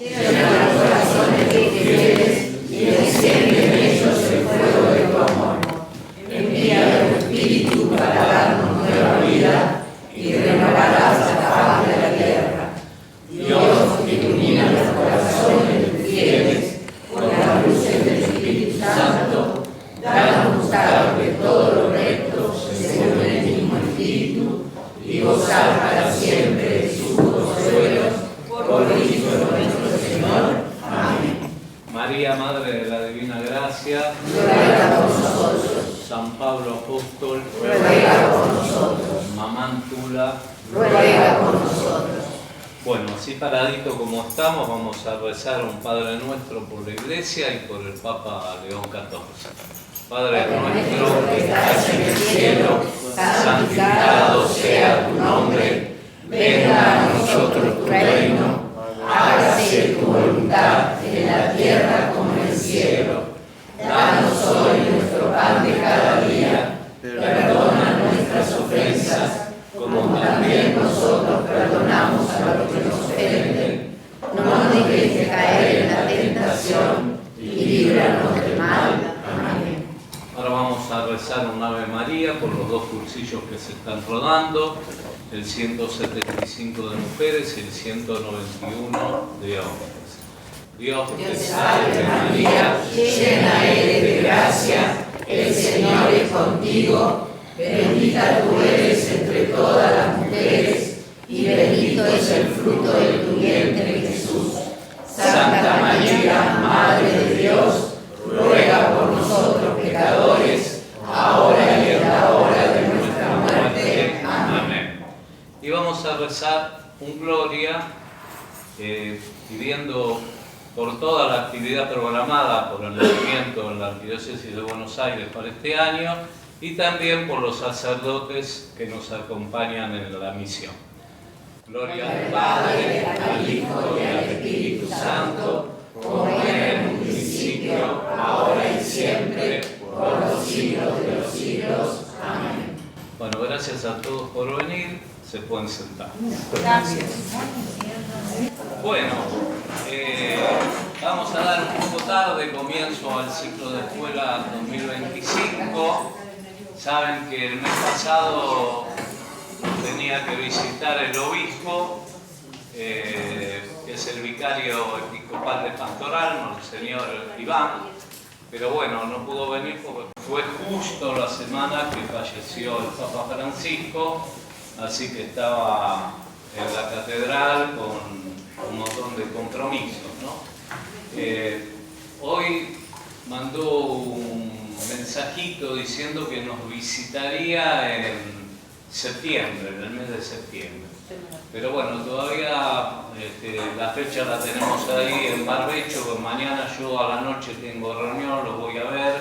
Llena los corazones de fieles y enciende en ellos el fuego de tu amor. Envía tu Espíritu para darnos nueva vida y renovarás la faz de la tierra. Dios, que ilumina los corazones de fieles con las luces del Espíritu Santo, danos gustar de todo lo recto según el mismo Espíritu y gozar para siempre de sus consuelos por Cristo nuestro Señor. Amén. María, Madre de la Divina Gracia, Ruega por nosotros. San Pablo Apóstol, Ruega por nosotros. Mamá Tula. Ruega por nosotros. Bueno, así paradito como estamos, vamos a rezar un Padre Nuestro por la Iglesia y por el Papa León XIV. Padre nuestro que estás en el cielo, santificado sea tu nombre. Venga a nosotros tu reino. Hágase tu voluntad en la tierra como en el cielo. Danos hoy nuestro pan de cada día. Perdona nuestras ofensas, como también nosotros perdonamos a los que nos ofenden. No nos dejes caer en la tentación y líbranos del mal. Amén. Ahora vamos a rezar un Ave María por los dos cursillos que se están rodando, el 175 de mujeres y el 191 de hombres. Dios te salve María, llena eres de gracia, el Señor es contigo, bendita tú eres entre todas las mujeres y bendito es el fruto de tu vientre Jesús. Santa María, Madre de Dios, ruega por nosotros pecadores, ahora y en la hora de nuestra muerte. Amén. Y vamos a rezar un Gloria pidiendo por toda la actividad programada por el movimiento en la Arquidiócesis de Buenos Aires para este año y también por los sacerdotes que nos acompañan en la misión. Gloria al Padre, al Hijo y al Espíritu Santo, como era en un principio, ahora y siempre, por los siglos de los siglos. Amén. Bueno, gracias a todos por venir. Se pueden sentar. Gracias. Bueno, vamos a dar un poco tarde comienzo al ciclo de escuela 2025. Saben que el mes pasado tenía que visitar el obispo, que es el vicario episcopal de Pastoral, Monseñor Iván, pero bueno, no pudo venir porque fue justo la semana que falleció el Papa Francisco, así que estaba en la catedral con un montón de compromisos, ¿no? Hoy mandó un mensajito diciendo que nos visitaría en septiembre, en el mes de septiembre. Pero bueno, todavía la fecha la tenemos ahí en barbecho, porque mañana yo a la noche tengo reunión, lo voy a ver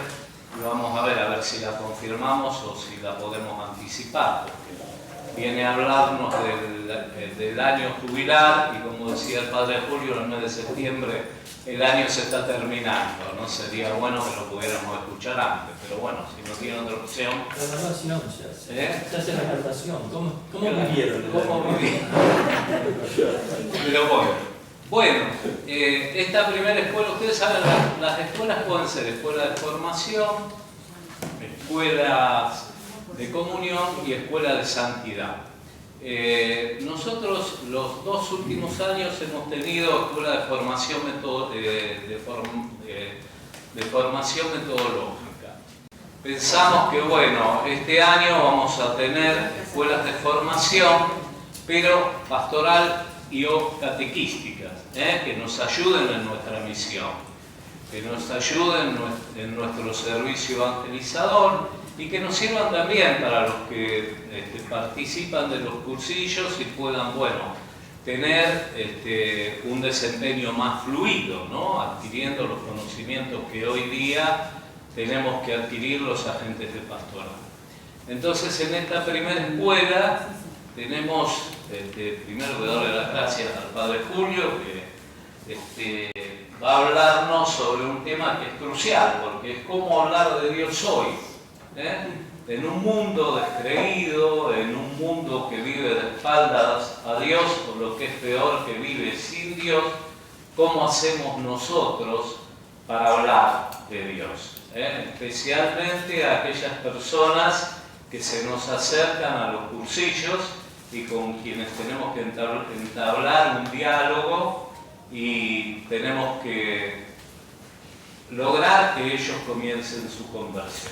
y vamos a ver si la confirmamos o si la podemos anticipar. Viene a hablarnos del año jubilar y como decía el Padre Julio, en el mes de septiembre el año se está terminando, ¿no? Sería bueno que lo pudiéramos escuchar antes, pero bueno, si no tiene otra opción. La grabación se hace la grabación. ¿Cómo vivieron? ¿Cómo vivieron? Pero bueno, esta primera escuela, ustedes saben, las escuelas pueden ser escuelas de formación, escuelas de comunión y escuela de santidad. Nosotros los dos últimos años hemos tenido escuela de formación, de formación metodológica. Pensamos que bueno, este año vamos a tener escuelas de formación, pero pastoral y o catequísticas, que nos ayuden en nuestra misión, que nos ayuden en nuestro servicio evangelizador y que nos sirvan también para los que participan de los cursillos y puedan, tener un desempeño más fluido, ¿no? Adquiriendo los conocimientos que hoy día tenemos que adquirir los agentes de pastoral. Entonces, en esta primera escuela tenemos, primero de darle las gracias al Padre Julio, que va a hablarnos sobre un tema que es crucial, porque es cómo hablar de Dios hoy. En un mundo descreído, en un mundo que vive de espaldas a Dios, o lo que es peor, que vive sin Dios, cómo hacemos nosotros para hablar de Dios, especialmente a aquellas personas que se nos acercan a los cursillos y con quienes tenemos que entablar un diálogo y tenemos que lograr que ellos comiencen su conversión.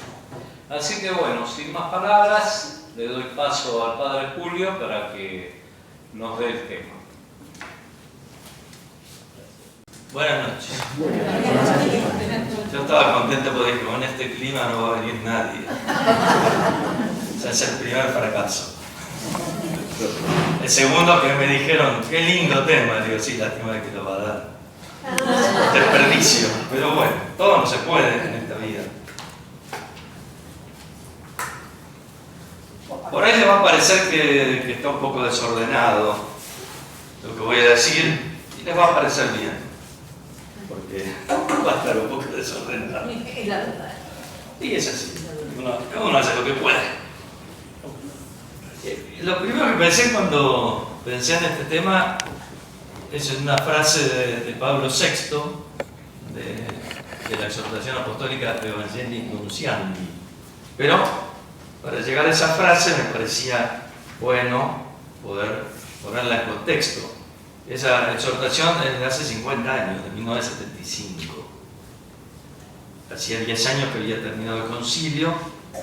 Así que bueno, sin más palabras, le doy paso al Padre Julio para que nos dé el tema. Buenas noches. Yo estaba contento porque dije, con este clima no va a venir nadie. Ya es el primer fracaso. El segundo que me dijeron, qué lindo tema, digo, sí, lástima de que lo va a dar. Desperdicio, pero bueno, todo no se puede en esta vida. Por ahí les va a parecer que está un poco desordenado lo que voy a decir y les va a parecer bien, porque va a estar un poco desordenado. Y es así, uno hace lo que puede. Lo primero que pensé cuando pensé en este tema es en una frase de Pablo VI, de la exhortación apostólica Evangelii Nunciandi. Pero para llegar a esa frase me parecía bueno poder ponerla en contexto. Esa exhortación es de hace 50 años, de 1975. Hacía 10 años que había terminado el concilio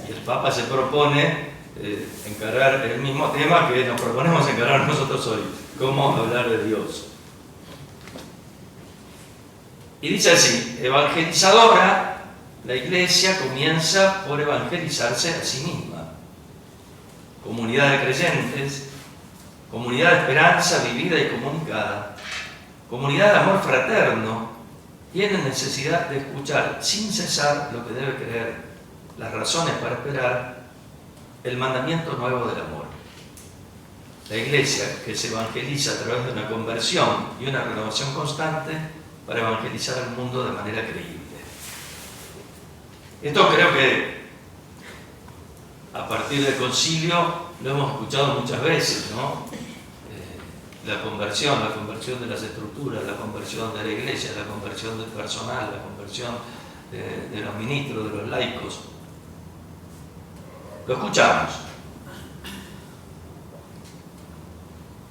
y el Papa se propone encarar el mismo tema que nos proponemos encarar nosotros hoy: cómo hablar de Dios. Y dice así: evangelizadora, la Iglesia comienza por evangelizarse a sí misma. Comunidad de creyentes, comunidad de esperanza vivida y comunicada, comunidad de amor fraterno, tiene necesidad de escuchar sin cesar lo que debe creer, las razones para esperar, el mandamiento nuevo del amor. La Iglesia, que se evangeliza a través de una conversión y una renovación constante para evangelizar al mundo de manera creíble. Esto creo que a partir del concilio lo hemos escuchado muchas veces, ¿no? La conversión de las estructuras, la conversión de la Iglesia, la conversión del personal, la conversión de los ministros, de los laicos. Lo escuchamos.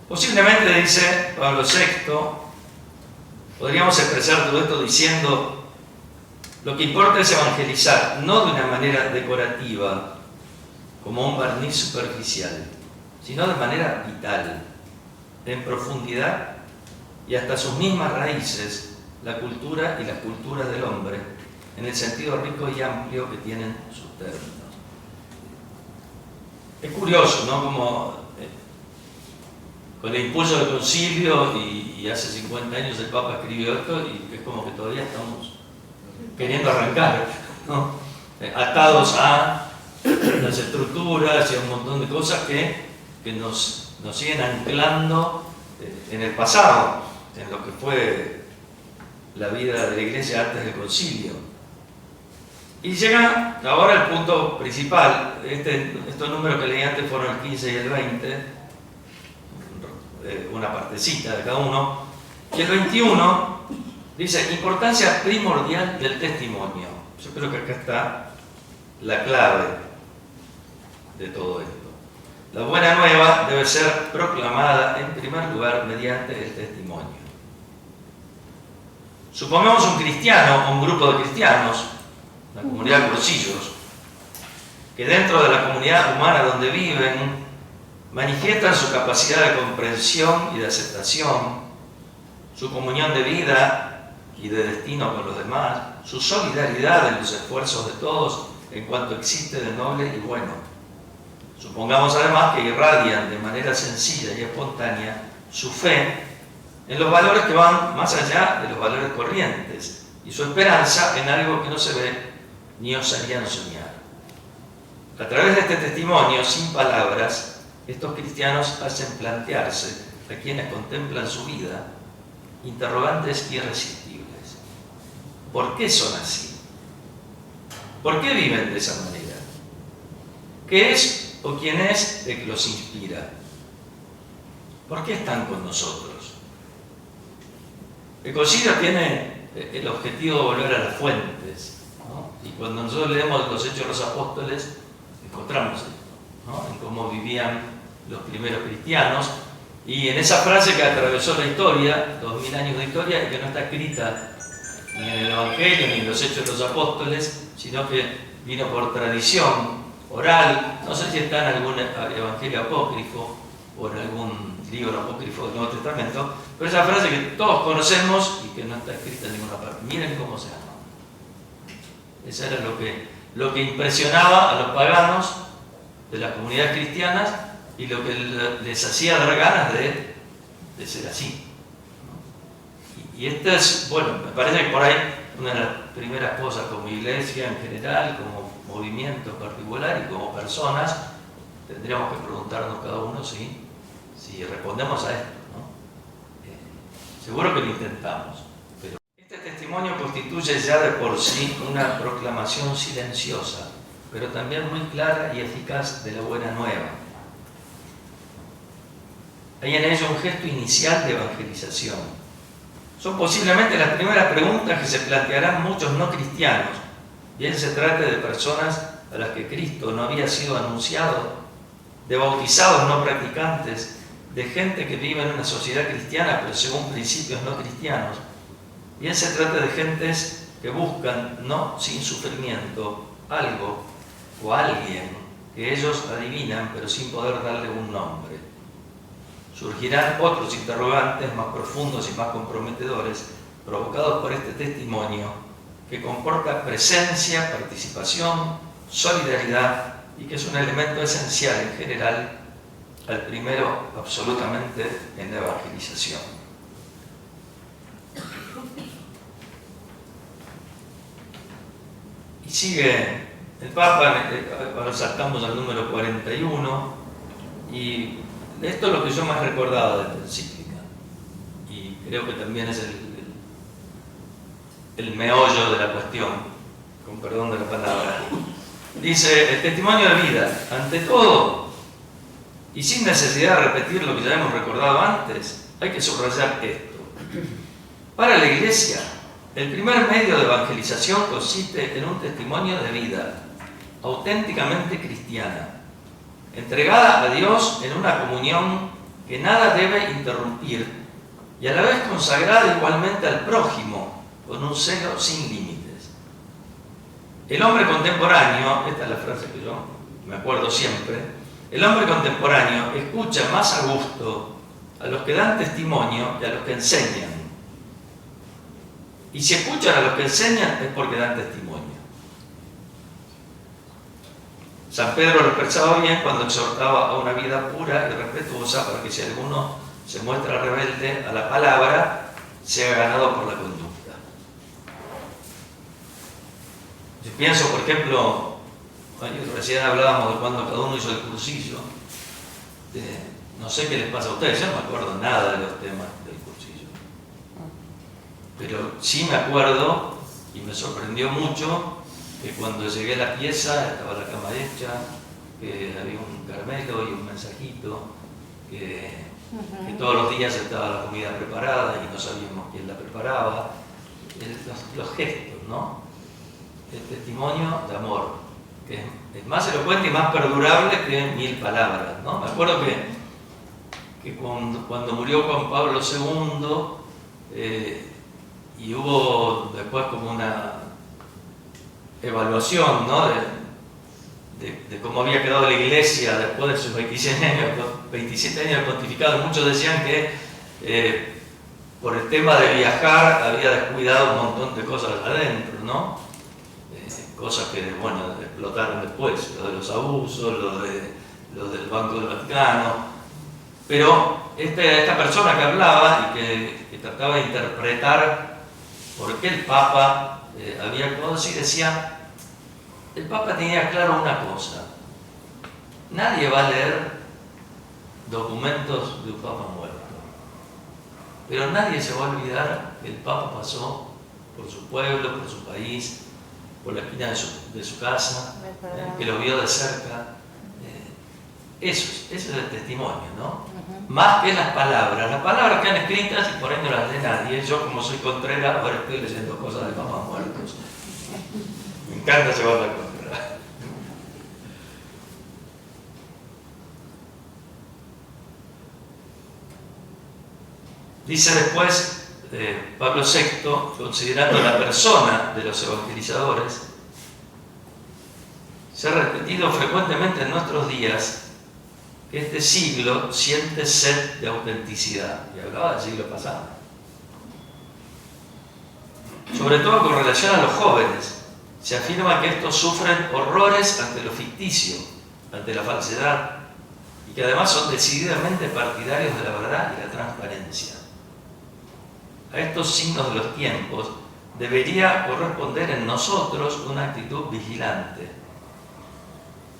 Posiblemente, dice Pablo VI, podríamos expresar todo esto diciendo: lo que importa es evangelizar, no de una manera decorativa, como un barniz superficial, sino de manera vital, en profundidad y hasta sus mismas raíces, la cultura y las culturas del hombre, en el sentido rico y amplio que tienen sus términos. Es curioso, ¿no? Como con el impulso del concilio y hace 50 años el Papa escribió esto y es como que todavía estamos queriendo arrancar, ¿no? Atados a las estructuras y a un montón de cosas que nos siguen anclando en el pasado, en lo que fue la vida de la Iglesia antes del concilio. Y llega ahora el punto principal. Estos números que leí antes fueron el 15 y el 20, una partecita de cada uno. Y el 21 dice: importancia primordial del testimonio. Yo creo que acá está la clave de todo esto. La buena nueva debe ser proclamada en primer lugar mediante el testimonio. Supongamos un cristiano o un grupo de cristianos, la comunidad de Cursillos, que dentro de la comunidad humana donde viven manifiestan su capacidad de comprensión y de aceptación, su comunión de vida y de destino con los demás, su solidaridad en los esfuerzos de todos en cuanto existe de noble y bueno. Supongamos además que irradian de manera sencilla y espontánea su fe en los valores que van más allá de los valores corrientes y su esperanza en algo que no se ve ni osarían soñar. A través de este testimonio, sin palabras, estos cristianos hacen plantearse a quienes contemplan su vida interrogantes irresistibles. ¿Por qué son así? ¿Por qué viven de esa manera? ¿Qué es o quién es el que los inspira? ¿Por qué están con nosotros? El concilio tiene el objetivo de volver a las fuentes, ¿no? Y cuando nosotros leemos los Hechos de los Apóstoles, encontramos esto, ¿no? En cómo vivían los primeros cristianos, y en esa frase que atravesó la historia, 2000 años de historia, y que no está escrita ni en el Evangelio ni en los Hechos de los Apóstoles, sino que vino por tradición oral. No sé si está en algún evangelio apócrifo o en algún libro apócrifo del Nuevo Testamento, pero esa frase que todos conocemos y que no está escrita en ninguna parte. Miren cómo se llama. Eso era lo que impresionaba a los paganos de las comunidades cristianas y lo que les hacía dar ganas de ser así. Y esta es, bueno, me parece que por ahí una de las primeras cosas como iglesia en general, como movimiento particular y como personas, tendríamos que preguntarnos cada uno si respondemos a esto, ¿no? Seguro que lo intentamos, pero este testimonio constituye ya de por sí una proclamación silenciosa, pero también muy clara y eficaz de la buena nueva. Hay en ello un gesto inicial de evangelización. Son posiblemente las primeras preguntas que se plantearán muchos no cristianos, bien se trate de personas a las que Cristo no había sido anunciado, de bautizados no practicantes, de gente que vive en una sociedad cristiana pero según principios no cristianos. Bien se trata de gentes que buscan, no sin sufrimiento, algo o alguien que ellos adivinan pero sin poder darle un nombre. Surgirán otros interrogantes más profundos y más comprometedores provocados por este testimonio que comporta presencia, participación, solidaridad y que es un elemento esencial en general, al primero absolutamente en la evangelización. Y sigue el Papa, ahora saltamos al número 41, y esto es lo que yo más recordaba de esta encíclica, y creo que también es el meollo de la cuestión, con perdón de la palabra. Dice, el testimonio de vida, ante todo, y sin necesidad de repetir lo que ya hemos recordado antes, hay que subrayar esto. Para la Iglesia, el primer medio de evangelización consiste en un testimonio de vida, auténticamente cristiana, entregada a Dios en una comunión que nada debe interrumpir y a la vez consagrada igualmente al prójimo con un celo sin límites. El hombre contemporáneo, esta es la frase que yo me acuerdo siempre, el hombre contemporáneo escucha más a gusto a los que dan testimonio que a los que enseñan. Y si escuchan a los que enseñan es porque dan testimonio. San Pedro lo expresaba bien cuando exhortaba a una vida pura y respetuosa para que si alguno se muestra rebelde a la palabra, sea ganado por la conducta. Yo pienso, por ejemplo, recién hablábamos de cuando cada uno hizo el cursillo. No sé qué les pasa a ustedes, yo no me acuerdo nada de los temas del cursillo. Pero sí me acuerdo, y me sorprendió mucho, que cuando llegué a la pieza estaba la cama hecha, que había un caramelo y un mensajito, que todos los días estaba la comida preparada y no sabíamos quién la preparaba. Los gestos, ¿no? El testimonio de amor, que es más elocuente y más perdurable que 1000 palabras, ¿no? Me acuerdo que cuando murió Juan Pablo II, y hubo después como una evaluación, ¿no? de cómo había quedado la Iglesia después de sus 27 años de pontificado. Muchos decían que por el tema de viajar había descuidado un montón de cosas adentro, ¿no? Cosas que, bueno, explotaron después, lo de los abusos, lo del Banco del Vaticano. Pero esta persona que hablaba y que trataba de interpretar por qué el Papa había actuado así, decía, el Papa tenía claro una cosa: nadie va a leer documentos de un Papa muerto, pero nadie se va a olvidar que el Papa pasó por su pueblo, por su país, por la esquina de su casa, que lo vio de cerca. ese es el testimonio, ¿no? Más que las palabras quedan escritas y por ahí no las lee nadie. Yo, como soy contrera, ahora estoy leyendo cosas de papás muertos. Me encanta llevar la contra. Dice después Pablo VI, considerando la persona de los evangelizadores, se ha repetido frecuentemente en nuestros días que este siglo siente sed de autenticidad. Y hablaba del siglo pasado. Sobre todo con relación a los jóvenes, se afirma que estos sufren horrores ante lo ficticio, ante la falsedad, y que además son decididamente partidarios de la verdad y la transparencia. A estos signos de los tiempos debería corresponder en nosotros una actitud vigilante.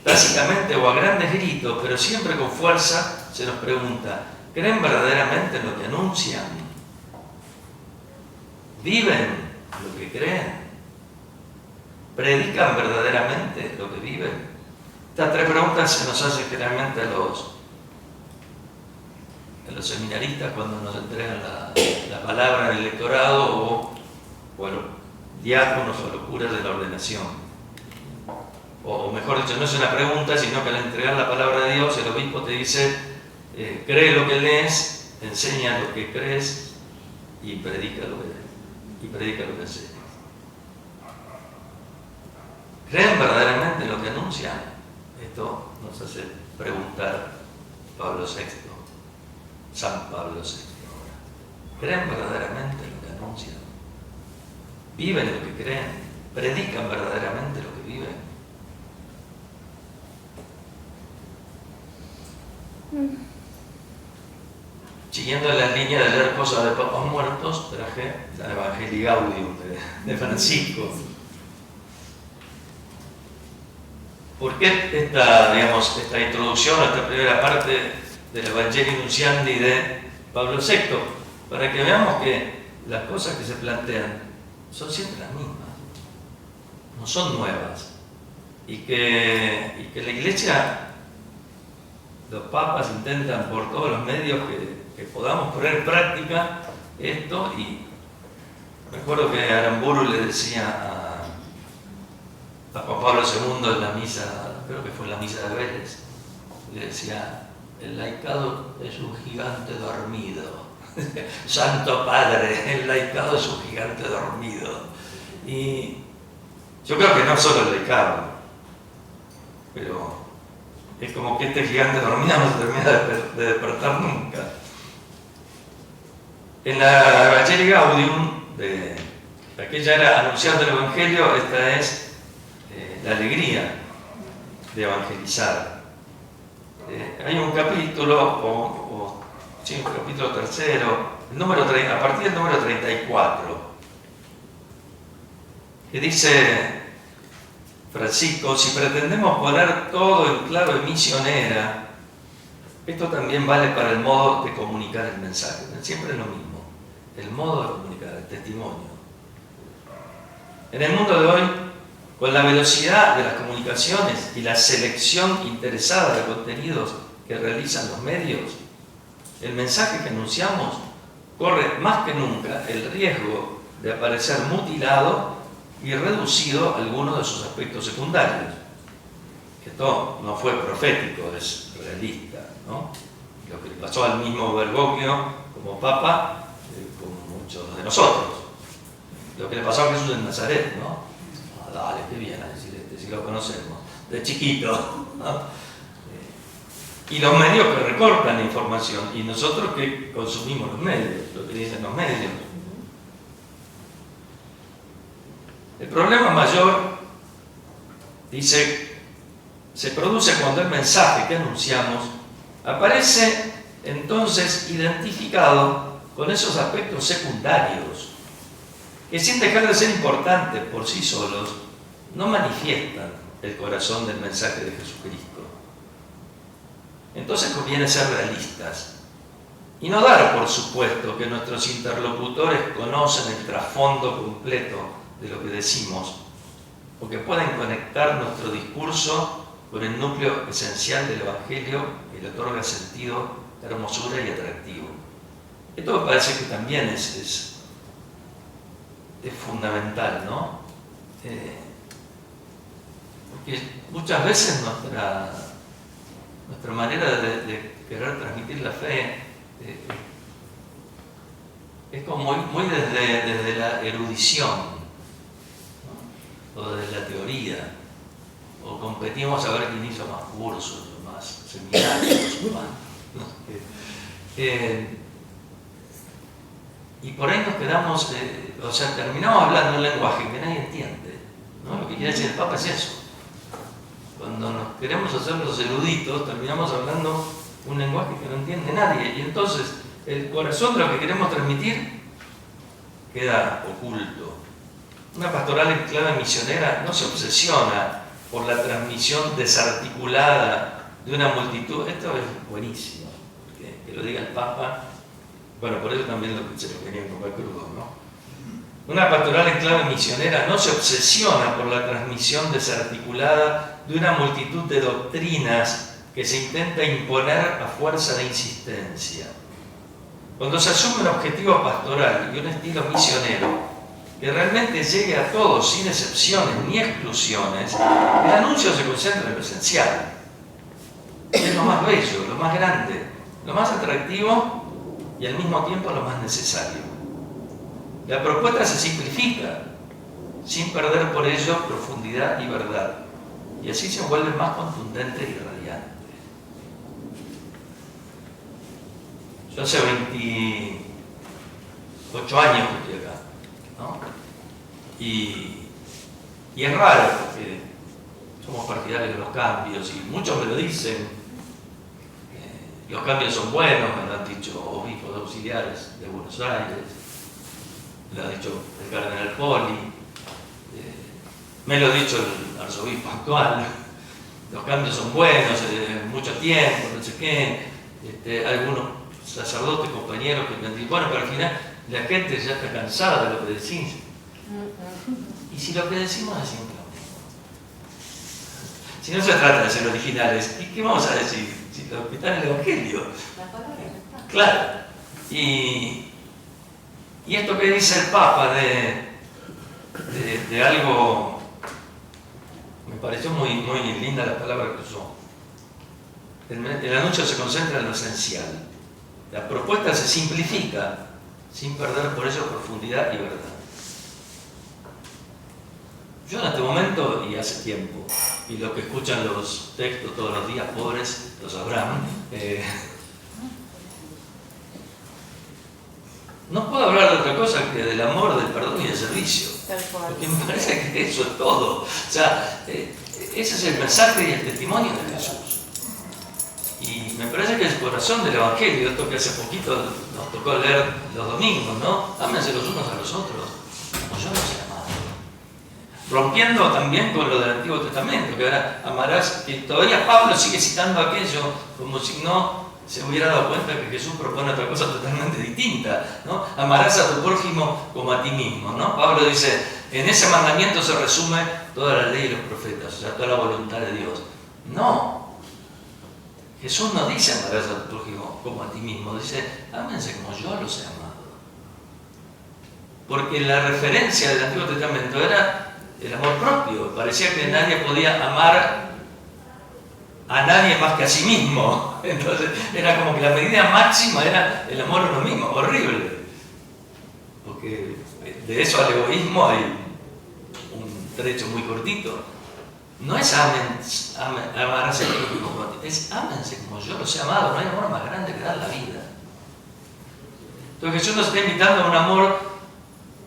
Básicamente o a grandes gritos, pero siempre con fuerza, se nos pregunta: ¿creen verdaderamente en lo que anuncian? ¿Viven lo que creen? ¿Predican verdaderamente lo que viven? Estas tres preguntas se nos hacen generalmente a los seminaristas cuando nos entregan la palabra en el lectorado o a los diáconos o a los curas de la ordenación. O mejor dicho, no es una pregunta, sino que al entregar la palabra de Dios, el obispo te dice: cree lo que lees, enseña lo que crees y predica lo que enseñas. ¿Creen verdaderamente en lo que anuncian? Esto nos hace preguntar Pablo VI, San Pablo VI. ¿Creen verdaderamente lo que anuncian? ¿Viven lo que creen? ¿Predican verdaderamente lo que viven? Siguiendo la línea de leer cosas de papas muertos, traje la Evangelii Gaudium de Francisco. ¿Por qué esta introducción, esta primera parte del Evangelii Nunciandi de Pablo VI? Para que veamos que las cosas que se plantean son siempre las mismas, no son nuevas, y que la Iglesia, los papas intentan por todos los medios que podamos poner en práctica esto. Y me acuerdo que Aramburu le decía a Juan Pablo II en la misa, creo que fue en la misa de Vélez, le decía: el laicado es un gigante dormido. Santo Padre, el laicado es un gigante dormido. Y yo creo que no solo el laicado, pero es como que este gigante dormido no se termina de despertar nunca. En la Evangelii Gaudium, de aquella era anunciando el Evangelio, esta es la alegría de evangelizar. Hay un capítulo, un capítulo tercero, a partir del número 34, que dice Francisco: si pretendemos poner todo en clave misionera, esto también vale para el modo de comunicar el mensaje. Siempre es lo mismo, el modo de comunicar, el testimonio. En el mundo de hoy, con la velocidad de las comunicaciones y la selección interesada de contenidos que realizan los medios, el mensaje que anunciamos corre más que nunca el riesgo de aparecer mutilado y reducido a algunos de sus aspectos secundarios. Esto no fue profético, es realista, ¿no? Lo que le pasó al mismo Bergoglio como papa, con muchos de nosotros. Lo que le pasó a Jesús en Nazaret, ¿no? Dale, qué bien a decir si lo conocemos, de chiquito, ¿no? Y los medios que recortan la información, y nosotros que consumimos los medios, lo que dicen los medios. El problema mayor, dice, se produce cuando el mensaje que anunciamos aparece entonces identificado con esos aspectos secundarios que, sin dejar de ser importantes por sí solos, no manifiestan el corazón del mensaje de Jesucristo. Entonces conviene ser realistas y no dar por supuesto que nuestros interlocutores conocen el trasfondo completo de lo que decimos, o que pueden conectar nuestro discurso con el núcleo esencial del Evangelio que le otorga sentido, hermosura y atractivo. Esto me parece que también es fundamental, ¿no? Porque muchas veces nuestra manera de querer transmitir la fe es como muy desde la erudición, ¿no? O desde la teoría, o competimos a ver quién hizo más cursos, o más seminarios, o más, ¿no? Y por ahí nos quedamos, o sea, terminamos hablando un lenguaje que nadie entiende, ¿no? Lo que quiere decir el Papa es eso. Cuando nos queremos hacer los eruditos, terminamos hablando un lenguaje que no entiende nadie. Y entonces, el corazón de lo que queremos transmitir queda oculto. Una pastoral en clave misionera no se obsesiona por la transmisión desarticulada de una multitud. Esto es buenísimo, que lo diga el Papa. Bueno, por eso también se lo querían comer crudo, ¿no? Una pastoral en clave misionera no se obsesiona por la transmisión desarticulada de una multitud de doctrinas que se intenta imponer a fuerza de insistencia. Cuando se asume un objetivo pastoral y un estilo misionero que realmente llegue a todos sin excepciones ni exclusiones, el anuncio se concentra en lo esencial. Es lo más bello, lo más grande, lo más atractivo y al mismo tiempo lo más necesario. La propuesta se simplifica, sin perder por ello profundidad y verdad, y así se vuelve más contundente y radiante. Yo hace 28 años que estoy acá, ¿no? Y es raro porque somos partidarios de los cambios y muchos me lo dicen. Los cambios son buenos, me lo han dicho obispos auxiliares de Buenos Aires, me lo ha dicho el cardenal Poli, me lo ha dicho el arzobispo actual. Los cambios son buenos, mucho tiempo, no sé qué. Algunos sacerdotes, compañeros que me han dicho, bueno, pero al final la gente ya está cansada de lo que decís. Y si lo que decimos es siempre lo mismo. Si no se trata de ser originales, ¿qué vamos a decir? Si lo que está en el Evangelio. La palabra está. Claro. Y esto que dice el Papa de algo, me pareció muy linda la palabra que usó. El anuncio se concentra en lo esencial. La propuesta se simplifica, sin perder por ello profundidad y verdad. Yo en este momento, y hace tiempo, y los que escuchan los textos todos los días, pobres, lo sabrán, no puedo hablar de otra cosa que del amor, del perdón y del servicio. Porque me parece que eso es todo. O sea, ese es el mensaje y el testimonio de Jesús. Y me parece que es el corazón del Evangelio, esto que hace poquito nos tocó leer los domingos, ¿no? Ámense los unos a los otros, como yo los he amado. Rompiendo también con lo del Antiguo Testamento, que ahora amarás, que todavía Pablo sigue citando aquello como si no se hubiera dado cuenta que Jesús propone otra cosa totalmente distinta, ¿no? Amarás a tu prójimo como a ti mismo, ¿no? Pablo dice, en ese mandamiento se resume toda la ley y los profetas, o sea, toda la voluntad de Dios. No. Jesús no dice amarás a tu prójimo como a ti mismo, dice, ámense como yo los he amado. Porque la referencia del Antiguo Testamento era el amor propio. Parecía que nadie podía amar a nadie más que a sí mismo. Entonces era como que la medida máxima era el amor a uno mismo. Horrible. Porque de eso al egoísmo hay un trecho muy cortito. No es amarse a tu prójimo como a ti, es ámense como yo los he amado. No hay amor más grande que dar la vida. Entonces Jesús nos está invitando a un amor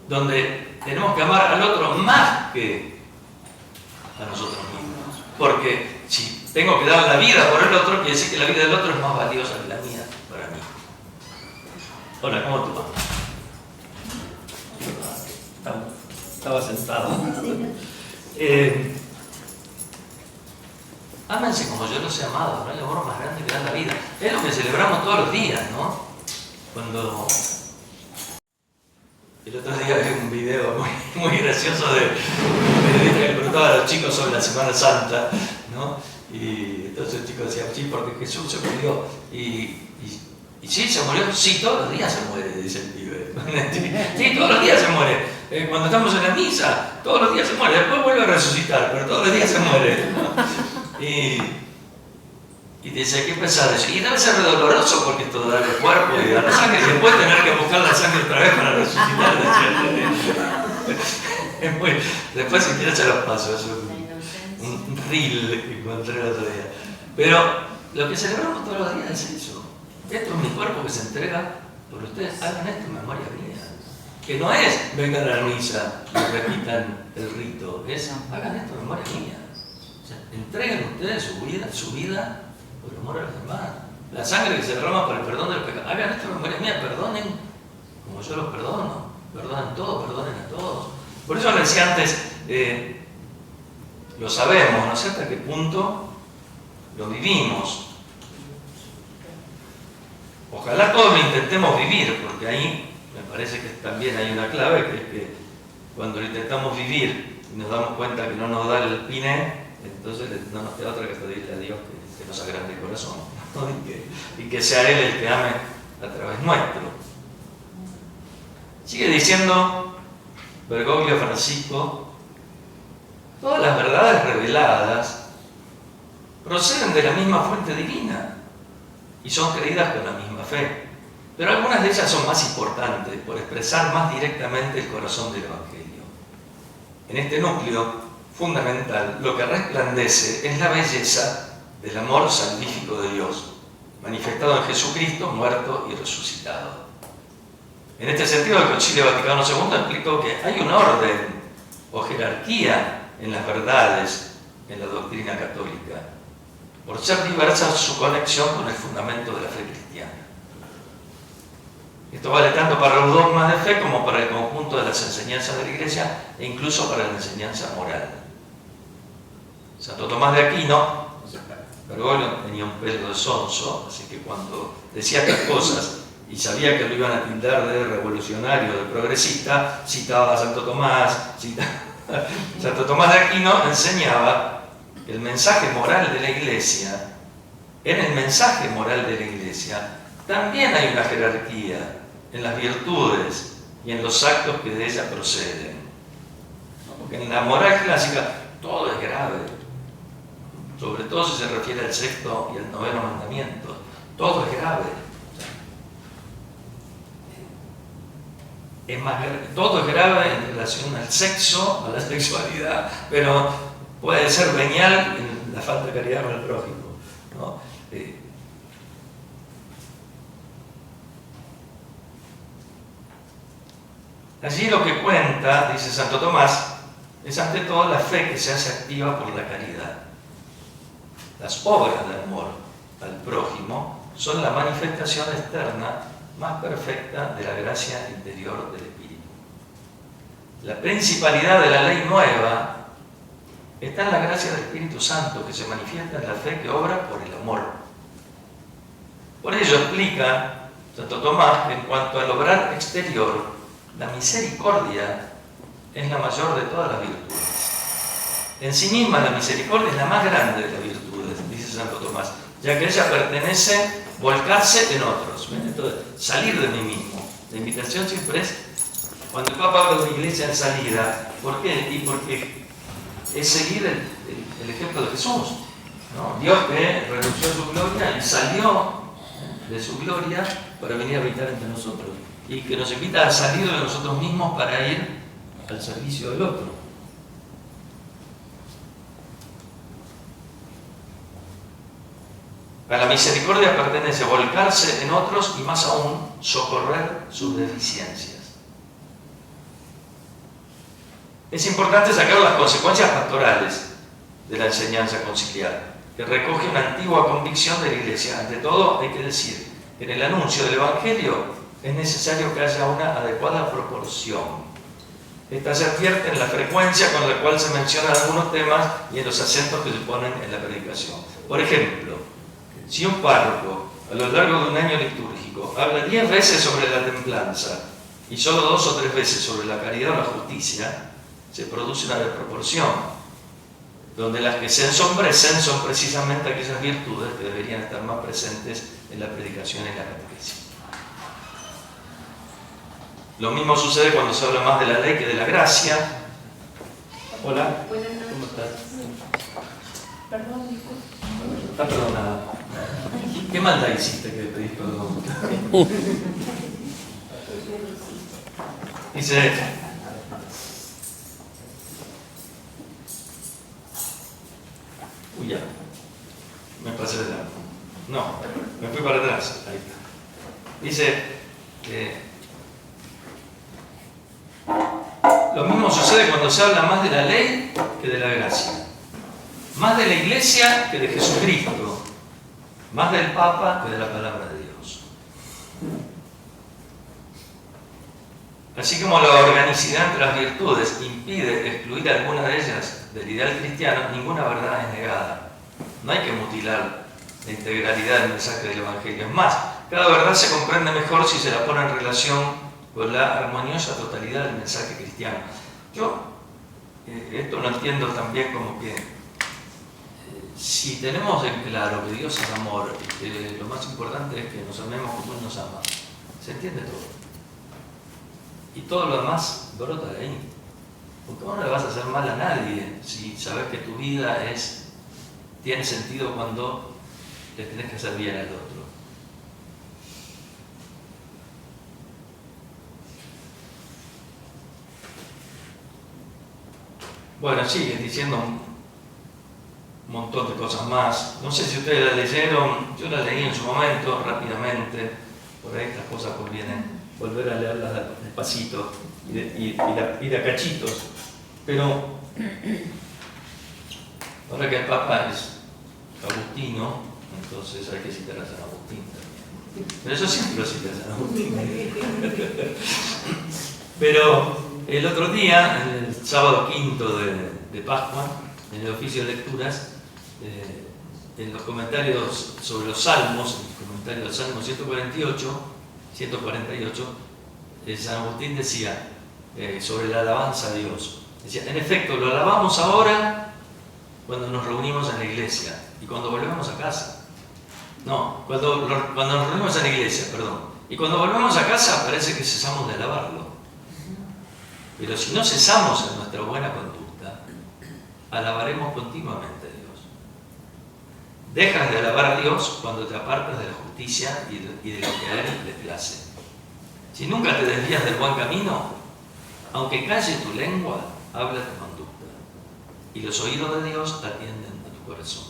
donde tenemos que amar al otro más que a nosotros mismos. Porque si tengo que dar la vida por el otro, quiere decir que la vida del otro es más valiosa que la mía para mí. Hola, ¿cómo tú vas? Estaba sentado. Ámense como yo los he amado, no hay amor más grande que dar la vida. Es lo que celebramos todos los días, ¿no? Cuando el otro día vi un video muy gracioso de un periodista que preguntaba a los chicos sobre la Semana Santa, ¿no? Y entonces el chico decía, sí, porque Jesús se murió. Y sí, se murió, sí, todos los días se muere, dice el pibe. Sí, todos los días se muere. Cuando estamos en la misa, todos los días se muere. Después vuelve a resucitar, pero todos los días se muere. Y dice, ¿qué pensás de eso? Y debe ser doloroso porque esto da el cuerpo y da la sangre. Y después tener que buscar la sangre otra vez para resucitar. Después si quieres se los paso, es un reel que encontré el otro día. Pero lo que celebramos todos los días es eso. Esto es mi cuerpo que se entrega por ustedes. Hagan esto en memoria mía. Que no es vengan a la misa y repitan el rito. Es hagan esto en memoria mía. O sea, entreguen ustedes su vida por amor a los demás. La sangre que se derrama para el perdón del pecado. Hagan esto en memoria mía. Perdonen como yo los perdono. Perdonen todo, perdonen a todos. Por eso le decía antes, lo sabemos, no sé hasta qué punto lo vivimos. Ojalá todos lo intentemos vivir, porque ahí me parece que también hay una clave, que es que cuando lo intentamos vivir y nos damos cuenta que no nos da el piné, entonces no nos queda otra que pedirle a Dios que nos agrande el corazón, ¿no? y que sea Él el que ame a través nuestro. Sigue diciendo Bergoglio Francisco, todas las verdades reveladas proceden de la misma fuente divina y son creídas con la misma fe, pero algunas de ellas son más importantes por expresar más directamente el corazón del Evangelio. En este núcleo fundamental, lo que resplandece es la belleza del amor salvífico de Dios, manifestado en Jesucristo, muerto y resucitado. En este sentido, el Concilio Vaticano II explicó que hay un orden o jerarquía en las verdades en la doctrina católica, por ser diversa su conexión con el fundamento de la fe cristiana. Esto vale tanto para los dogmas de fe como para el conjunto de las enseñanzas de la Iglesia e incluso para la enseñanza moral. Santo Tomás de Aquino, Bergoglio tenía un pelo de sonso, así que cuando decía estas cosas y sabía que lo iban a tildar de revolucionario, de progresista, citaba a Santo Tomás. Santo Tomás de Aquino enseñaba que el mensaje moral de la Iglesia, en el mensaje moral de la Iglesia, también hay una jerarquía en las virtudes y en los actos que de ella proceden. Porque en la moral clásica todo es grave, sobre todo si se refiere al sexto y al noveno mandamiento, todo es grave. Todo es grave en relación al sexo, a la sexualidad, pero puede ser venial en la falta de caridad con el prójimo, ¿no? Allí lo que cuenta, dice Santo Tomás, es ante todo la fe que se hace activa por la caridad. Las obras de amor al prójimo son la manifestación externa más perfecta de la gracia interior del Espíritu. La principalidad de la ley nueva está en la gracia del Espíritu Santo que se manifiesta en la fe que obra por el amor. Por ello explica Santo Tomás que en cuanto al obrar exterior, la misericordia es la mayor de todas las virtudes. En sí misma la misericordia es la más grande de las virtudes, dice Santo Tomás, ya que ella pertenece volcarse en otros. Entonces, salir de mí mismo. La invitación siempre es, cuando el Papa habla de la Iglesia en salida, ¿por qué? Y porque es seguir el ejemplo de Jesús, ¿no? Dios que renunció a su gloria y salió de su gloria para venir a habitar entre nosotros. Y que nos invita a salir de nosotros mismos para ir al servicio del otro. A la misericordia pertenece volcarse en otros y más aún socorrer sus deficiencias. Es importante sacar las consecuencias pastorales de la enseñanza conciliar, que recoge una antigua convicción de la Iglesia. Ante todo, hay que decir que en el anuncio del Evangelio es necesario que haya una adecuada proporción. Esta se advierte en la frecuencia con la cual se mencionan algunos temas y en los acentos que se ponen en la predicación. Por ejemplo, si un párroco a lo largo de un año litúrgico habla 10 veces sobre la templanza y solo 2 o 3 veces sobre la caridad o la justicia, se produce una desproporción. donde las que se ensombrecen son precisamente aquellas virtudes que deberían estar más presentes en la predicación y la catequesis. Lo mismo sucede cuando se habla más de la ley que de la gracia. Hola, ¿cómo estás? Perdón, disculpe. Está perdonada. ¿Qué maldad hiciste que pedís perdón? Dice, uy, ya, me pasé de largo. No, me fui para atrás. Ahí está. Dice, lo mismo sucede cuando se habla más de la ley que de la gracia. Más de la Iglesia que de Jesucristo. Más del Papa que de la palabra de Dios. Así como la organicidad entre las virtudes impide excluir alguna de ellas del ideal cristiano, ninguna verdad es negada. No hay que mutilar la integralidad del mensaje del Evangelio. Es más, cada verdad se comprende mejor si se la pone en relación con la armoniosa totalidad del mensaje cristiano. Yo esto lo entiendo también como que si tenemos en claro que Dios es amor y que lo más importante es que nos amemos como Él nos ama, se entiende todo. Y todo lo demás brota de ahí. Porque vos no le vas a hacer mal a nadie si sabes que tu vida tiene sentido cuando le tenés que hacer bien al otro. Bueno, sigue diciendo un montón de cosas más. No sé si ustedes la leyeron, yo la leí en su momento, rápidamente. Por ahí estas cosas conviene volver a leerlas despacito y de a cachitos. Pero ahora que el Papa es agustino, entonces hay que citar a San Agustín también. Pero eso siempre lo cita a San Agustín. Pero el otro día, el sábado quinto de Pascua, en el oficio de lecturas, en los comentarios sobre los Salmos, en el comentario del Salmo 148, San Agustín decía sobre la alabanza a Dios. Decía, en efecto, lo alabamos ahora cuando nos reunimos en la iglesia y cuando volvemos a casa. No, cuando nos reunimos en la iglesia, perdón. Y cuando volvemos a casa parece que cesamos de alabarlo. Pero si no cesamos en nuestra buena conducta, alabaremos continuamente a Dios. Dejas de alabar a Dios cuando te apartas de la justicia y de lo que a Él le place. Si nunca te desvías del buen camino, aunque calle tu lengua, habla tu conducta. Y los oídos de Dios atienden a tu corazón.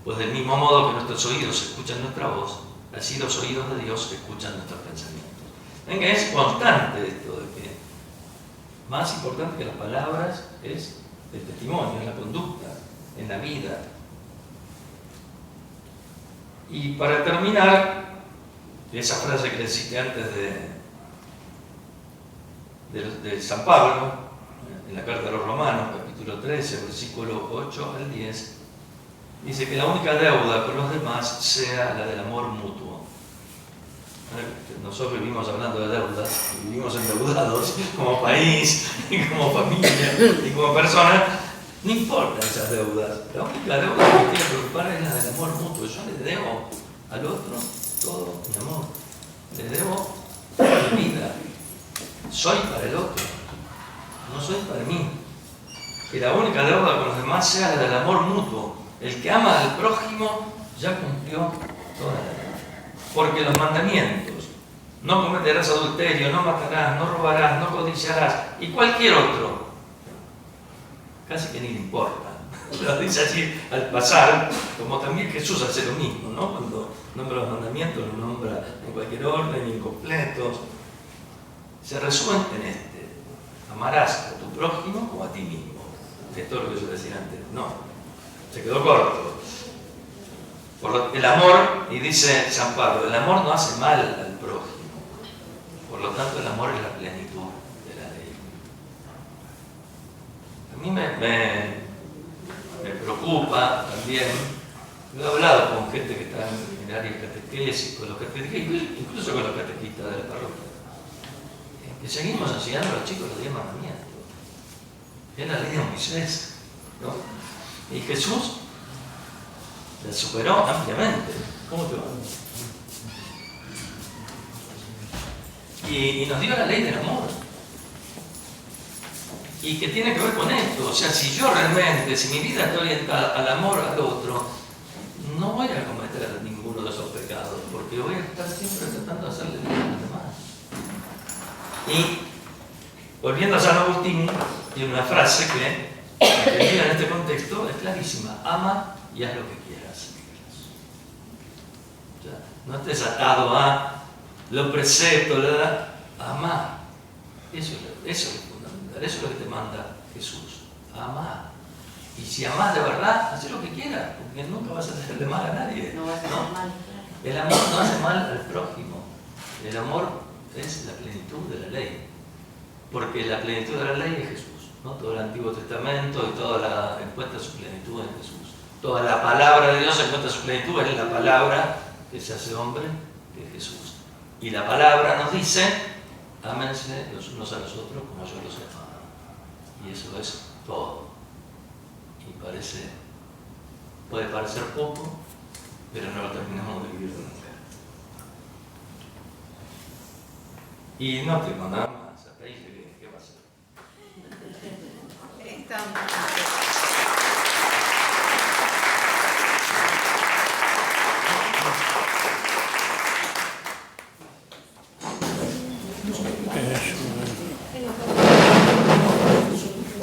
Pues del mismo modo que nuestros oídos escuchan nuestra voz, así los oídos de Dios escuchan nuestros pensamientos. Ven que es constante esto de que más importante que las palabras es el testimonio, es la conducta, en la vida. Y para terminar, esa frase que les cité antes de San Pablo, en la carta a los Romanos, capítulo 13, versículo 8 al 10, dice que la única deuda con los demás sea la del amor mutuo. Nosotros vivimos hablando de deudas, vivimos endeudados como país, y como familia, y como persona. No importan esas deudas. La única deuda que me tiene que preocupar es la del amor mutuo. Yo le debo al otro todo mi amor. Le debo mi vida. Soy para el otro, no soy para mí. Que la única deuda con los demás sea la del amor mutuo. El que ama al prójimo ya cumplió toda la ley. Porque los mandamientos, no cometerás adulterio, no matarás, no robarás, no codiciarás, y cualquier otro, casi que ni le importa. Lo dice así al pasar, como también Jesús hace lo mismo, ¿no? Cuando nombra los mandamientos, los nombra en cualquier orden, incompletos. Se resumen en este: amarás a tu prójimo como a ti mismo. Esto es lo que yo decía antes. No, se quedó corto. El amor, y dice San Pablo, el amor no hace mal al prójimo. Por lo tanto, el amor es la plenitud de la ley. A mí me preocupa también, he hablado con gente que está en el área de catequesis, con los catequistas, incluso con los catequistas de la parroquia, que seguimos enseñando a los chicos los 10 mandamientos. Es la ley de Moisés. ¿no? Y Jesús la superó ampliamente. ¿Cómo te va? Y nos dio la ley del amor. Y que tiene que ver con esto. O sea, si yo realmente, si mi vida está orientada al amor al otro, no voy a cometer ninguno de esos pecados, porque voy a estar siempre tratando de hacerle bien a los demás. Y volviendo a San Agustín, tiene una frase que, entendida en este contexto, es clarísima: ama y haz lo que quieras. O sea, no estés atado a los preceptos, ama. Eso es fundamental, eso es lo que te manda Jesús: amar. Y si amás de verdad, haz lo que quieras, porque nunca vas a hacerle mal a nadie. No vas a hacer mal. El amor no hace mal al prójimo. El amor es la plenitud de la ley. Porque la plenitud de la ley es Jesús, ¿no? Todo el Antiguo Testamento y encuentra su plenitud en Jesús. Toda la palabra de Dios encuentra su plenitud en la palabra que se hace hombre, que es Jesús. Y la palabra nos dice: ámense los unos a los otros como yo los he amado. Y eso es todo. Y puede parecer poco, pero no lo terminamos de vivir nunca. Y no tengo nada más, hasta ahí llegué. ¿Qué pasa?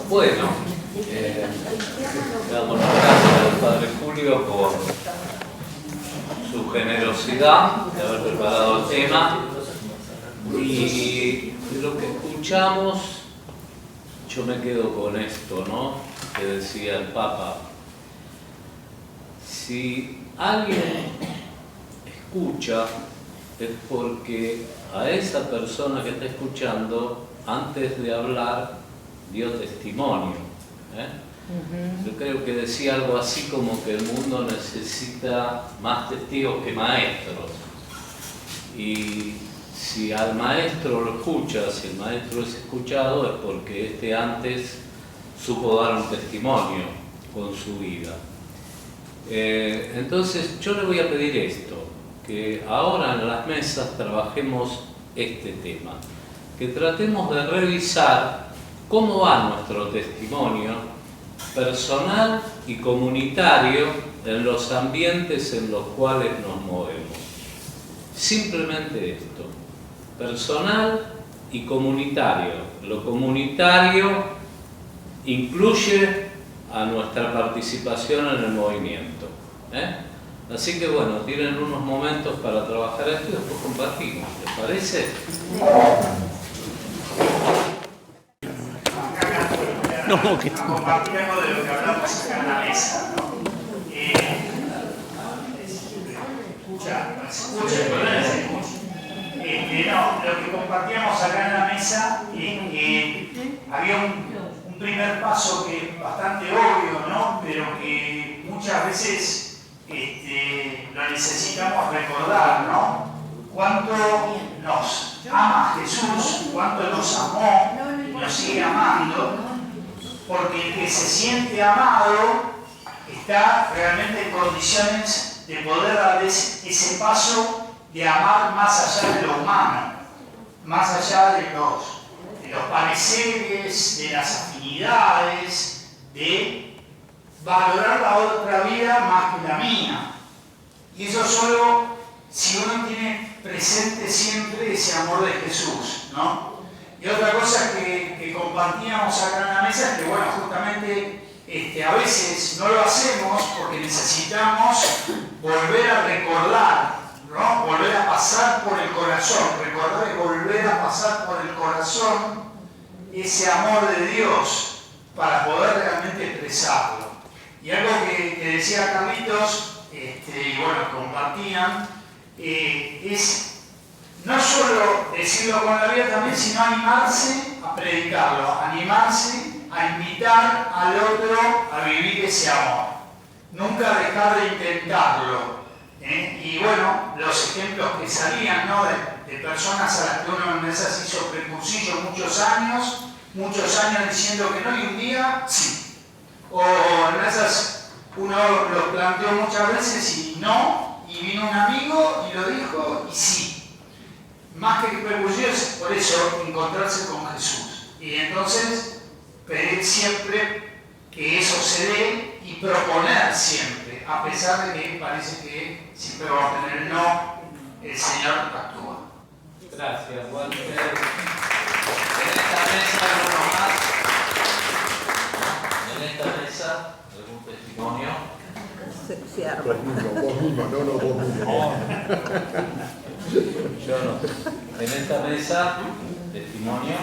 Bueno, le damos las gracias al Padre Julio por su generosidad de haber preparado el tema, y de lo que escuchamos yo me quedo con esto, ¿no?, que decía el Papa. Si alguien escucha, es porque a esa persona que está escuchando, antes de hablar, dio testimonio. Yo creo que decía algo así como que el mundo necesita más testigos que maestros. Y si al maestro lo escucha, si el maestro es escuchado, es porque este antes supo dar un testimonio con su vida. Entonces yo le voy a pedir esto, que ahora en las mesas trabajemos este tema, que tratemos de revisar cómo va nuestro testimonio personal y comunitario en los ambientes en los cuales nos movemos. Simplemente esto, personal y comunitario. Lo comunitario incluye a nuestra participación en el movimiento. Así que bueno, tienen unos momentos para trabajar esto y después compartimos. ¿Les parece? Compartir algo de lo que hablamos acá en la mesa, ¿no? Lo que compartíamos acá en la mesa es que había un primer paso que es bastante obvio, ¿no?, pero que muchas veces lo necesitamos recordar, ¿no? Cuánto nos ama Jesús, cuánto nos amó y nos sigue amando, porque el que se siente amado está realmente en condiciones de poder dar ese paso de amar más allá de lo humano, más allá de los pareceres, de las afinidades, de valorar la otra vida más que la mía. Y eso solo si uno tiene presente siempre ese amor de Jesús, ¿no? Y otra cosa que compartíamos acá en la mesa es que, bueno, justamente a veces no lo hacemos porque necesitamos volver a recordar, ¿no? Volver a pasar por el corazón, recordar y volver a pasar por el corazón ese amor de Dios para poder realmente expresarlo. Y algo que decía Carlitos, y bueno, compartían, es no solo decirlo con la vida también, sino animarse a predicarlo, animarse a invitar al otro a vivir ese amor. Nunca dejar de intentarlo. Y bueno, los ejemplos que salían, ¿no?, de personas a las que uno en esas hizo precursillo muchos años diciendo que no, y un día sí. O en esas uno lo planteó muchas veces y no, y vino un amigo y lo dijo y sí. Más que pergullido es por eso encontrarse con Jesús. Y entonces pedir siempre que eso se dé y proponer siempre, a pesar de que parece que siempre vamos a tener el no, el Señor actúa. Gracias, Walter. En esta mesa, alguno más. En esta mesa, algún testimonio. Se arma. Vos mismo, no, vos mismo. Yo no. En esta mesa, testimonio.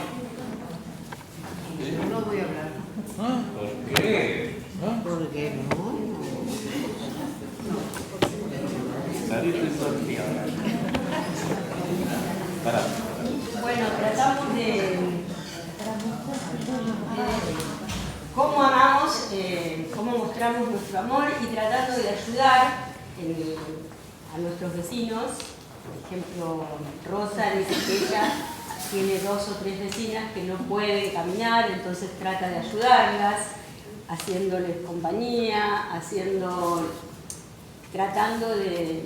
No voy a hablar. ¿Por qué? Porque no. Bueno, tratamos de cómo amamos, cómo mostramos nuestro amor y tratando de ayudar a nuestros vecinos. Por ejemplo, Rosa dice que ella tiene 2 o 3 vecinas que no pueden caminar, entonces trata de ayudarlas, haciéndoles compañía, tratando de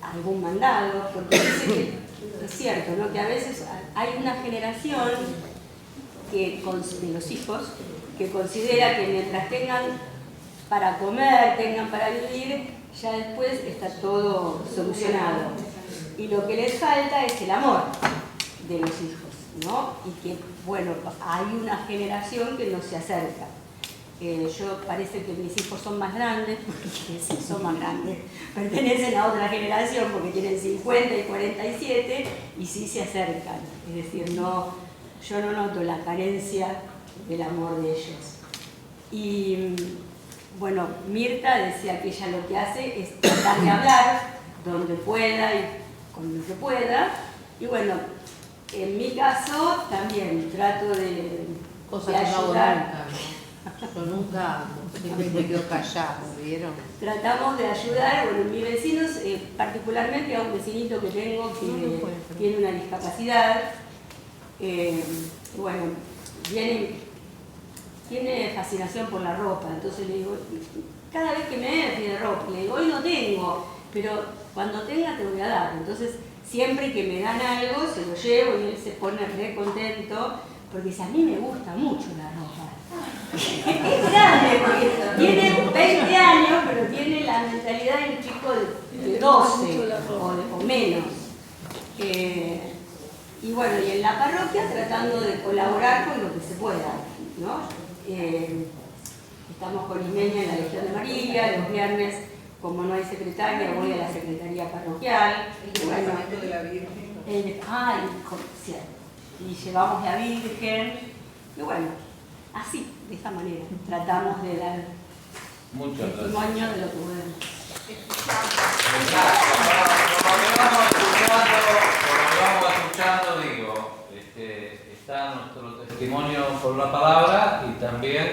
algún mandado, porque dice que es cierto, ¿no? Que a veces hay una generación de los hijos que considera que mientras tengan para comer, tengan para vivir, ya después está todo solucionado. Y lo que les falta es el amor de los hijos, ¿no? Y que, bueno, hay una generación que no se acerca. Yo parece que mis hijos son más grandes, porque sí, son más grandes, pertenecen a otra generación porque tienen 50 y 47 y sí se acercan. Es decir, yo no noto la carencia del amor de ellos. Y bueno, Mirta decía que ella lo que hace es tratar de hablar donde pueda y con lo que pueda. Y bueno, en mi caso también trato de ayudar. Yo nunca hablo, siempre me quedo callado, ¿vieron? Tratamos de ayudar, bueno, mis vecinos, particularmente a un vecinito que tengo que tiene una discapacidad. Bueno, tiene fascinación por la ropa, entonces le digo, cada vez que me pide ropa, le digo, hoy no tengo, pero cuando tenga te voy a dar. Entonces, siempre que me dan algo, se lo llevo y él se pone re contento, porque dice, a mí me gusta mucho la ropa. Es grande, porque tiene 20 años, pero tiene la mentalidad de un chico de 12 o menos. Y bueno, y en la parroquia tratando de colaborar con lo que se pueda, ¿no? Estamos con Imeña en la Legión de María, los viernes, como no hay secretaria, voy a la secretaría parroquial. Bueno, de la Virgen. Cierto. Y llevamos la Virgen, y bueno, así, de esta manera, tratamos de dar testimonio de lo que podemos. Como vamos escuchando, digo, está nuestro testimonio por la palabra y también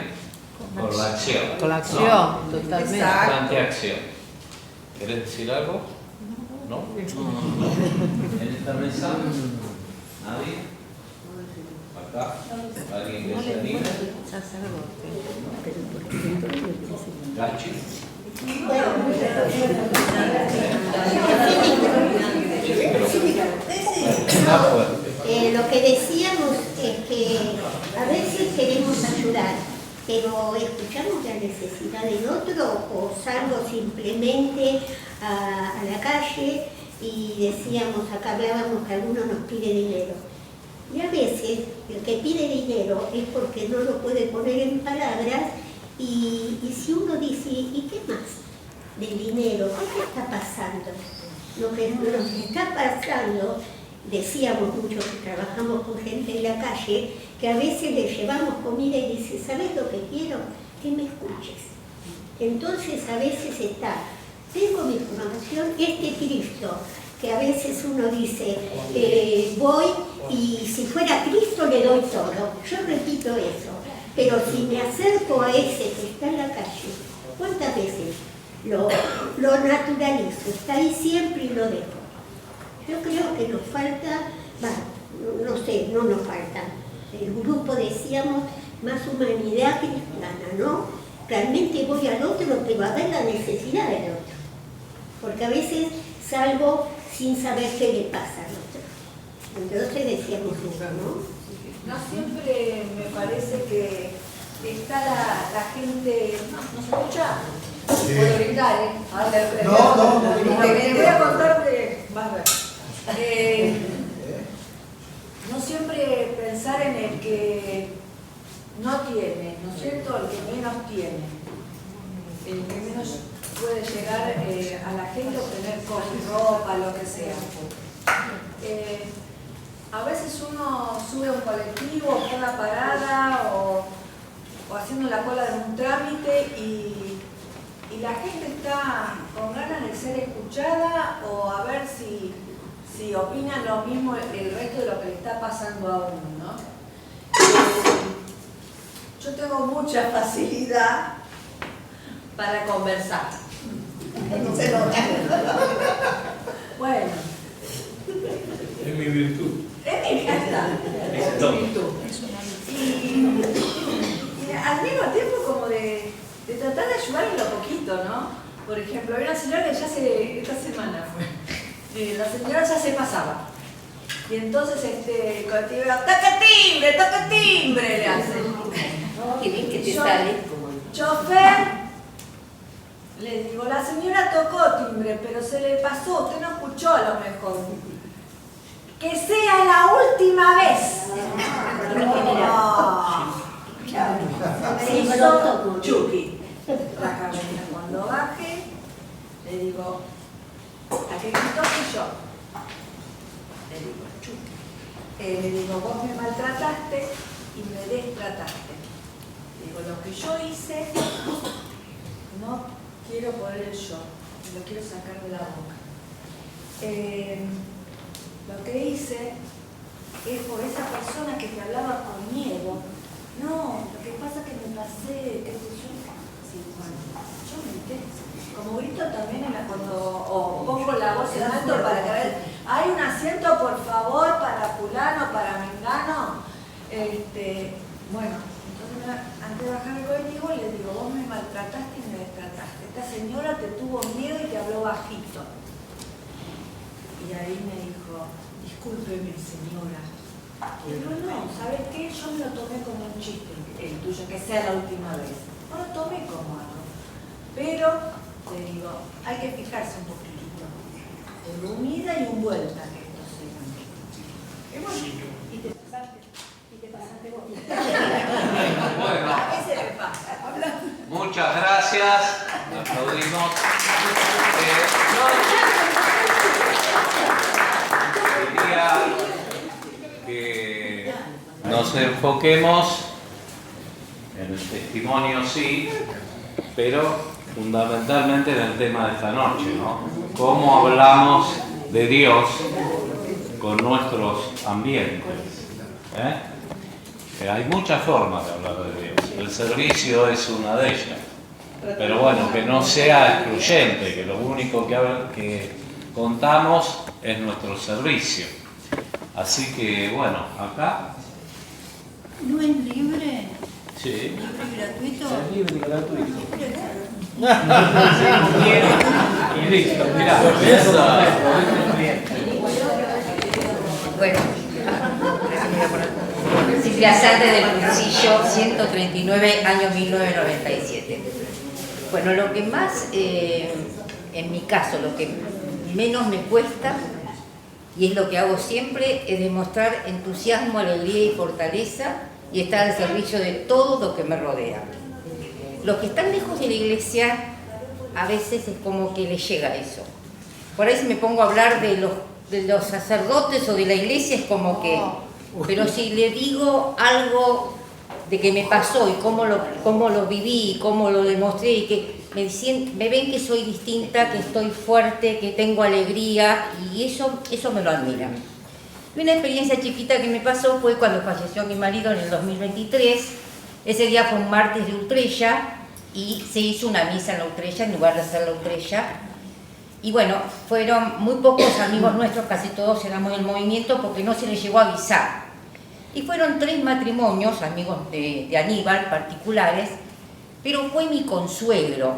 por la acción. Con la acción, ¿no? totalmente. Bastante acción. ¿Querés decir algo? ¿No? ¿En esta mesa? ¿Nadie? ¿Acá? ¿Alguien que se anime? ¿Gachi? Lo que decíamos es que a veces queremos ayudar, pero escuchamos la necesidad del otro o salgo simplemente a la calle y decíamos, acá hablábamos que alguno nos pide dinero. Y a veces el que pide dinero es porque no lo puede poner en palabras y si uno dice, ¿y qué más del dinero? ¿Qué te está pasando? Lo que nos está pasando, decíamos muchos que trabajamos con gente en la calle, que a veces le llevamos comida y dice, ¿sabes lo que quiero? Que me escuches. Entonces a veces está, tengo mi formación, Cristo, que a veces uno dice, voy y si fuera Cristo le doy todo. Yo repito eso, pero si me acerco a ese que está en la calle, ¿cuántas veces lo naturalizo? Está ahí siempre y lo dejo. Yo creo que nos falta, no nos falta, el grupo decíamos, más humanidad cristiana, ¿no? realmente voy al otro, pero a ver la necesidad del otro. Porque a veces salgo sin saber qué le pasa al otro. Entonces decíamos eso, ¿no? No siempre me parece que está la gente... ¿No se escucha? Puedo gritar, ¿eh? Te voy a contar de... Vas a ver. No siempre pensar en el que no tiene, ¿no es cierto? El que menos tiene. El que menos puede llegar a la gente, obtener cosas, ropa, lo que sea. A veces uno sube a un colectivo, o una parada, o haciendo la cola de un trámite y la gente está con ganas de ser escuchada o a ver si opinan lo mismo el resto de lo que le está pasando a uno, ¿no? Yo tengo mucha facilidad para conversar. No se nota. Bueno. Es mi virtud. Es mi virtud. Y al mismo tiempo como de tratar de ayudar en lo poquito, ¿no? Por ejemplo, hay una señora que esta semana fue, la señora ya se pasaba. Y entonces el colectivo, ¡toca timbre! Le hace. Qué bien que te sale. Chofer, le digo, la señora tocó timbre, pero se le pasó, usted no escuchó a lo mejor. Que sea la última vez. Se hizo Chucky. La cabeza. Cuando baje, le digo, la que gritó fui yo. Le digo, Chucky. Le digo, vos me maltrataste y me destrataste. Le digo, lo que yo hice, no quiero poner el yo, me lo quiero sacar de la boca. Lo que hice es por esa persona que te hablaba con miedo. No, lo que pasa es que me pasé, qué sé yo. Sí, bueno, yo me enteré. Como grito también cuando pongo la voz en alto para que vean, hay un asiento por favor para fulano, para mengano. Bueno, entonces antes de bajar el colectivo le digo, vos me maltrataste y me destrataste. Esta señora te tuvo miedo y te habló bajito. Y ahí me dijo, discúlpeme señora. Y digo, no, ¿sabes qué? Yo me lo tomé como un chiste, el tuyo, que sea la última vez. No lo tomé como algo. Pero, le digo, hay que fijarse un poquitito. Humida y envuelta que esto sea. Es bonito. Y te pasaste vos. Bueno. ¿A qué se le pasa? Muchas gracias. Aplaudimos. Quería que nos enfoquemos en el testimonio, sí, pero fundamentalmente en el tema de esta noche, ¿no? Cómo hablamos de Dios con nuestros ambientes. Hay muchas formas de hablar de Dios. El servicio es una de ellas. Pero bueno, que no sea excluyente, que lo único que contamos es nuestro servicio. Así que bueno, acá. ¿No es libre? Sí. ¿Libre y gratuito? Es libre y gratuito. Y listo, mirá. Bueno, Silvia Sante del Cursillo, 139, año 1997. Bueno, lo que más, en mi caso, lo que menos me cuesta, y es lo que hago siempre, es demostrar entusiasmo, alegría y fortaleza y estar al servicio de todo lo que me rodea. Los que están lejos de la iglesia, a veces es como que les llega eso. Por ahí si me pongo a hablar de los sacerdotes o de la iglesia, es como que... Pero si le digo algo de que me pasó y cómo lo viví y cómo lo demostré y que me ven que soy distinta, que estoy fuerte, que tengo alegría y eso me lo admiran. Y una experiencia chiquita que me pasó fue cuando falleció mi marido en el 2023. Ese día fue un martes de Utrella y se hizo una misa en la Utrella en lugar de hacer la Utrella. Y bueno, fueron muy pocos amigos nuestros, casi todos éramos del movimiento porque no se les llegó a avisar. Y fueron 3 matrimonios, amigos de Aníbal, particulares, pero fue mi consuegro.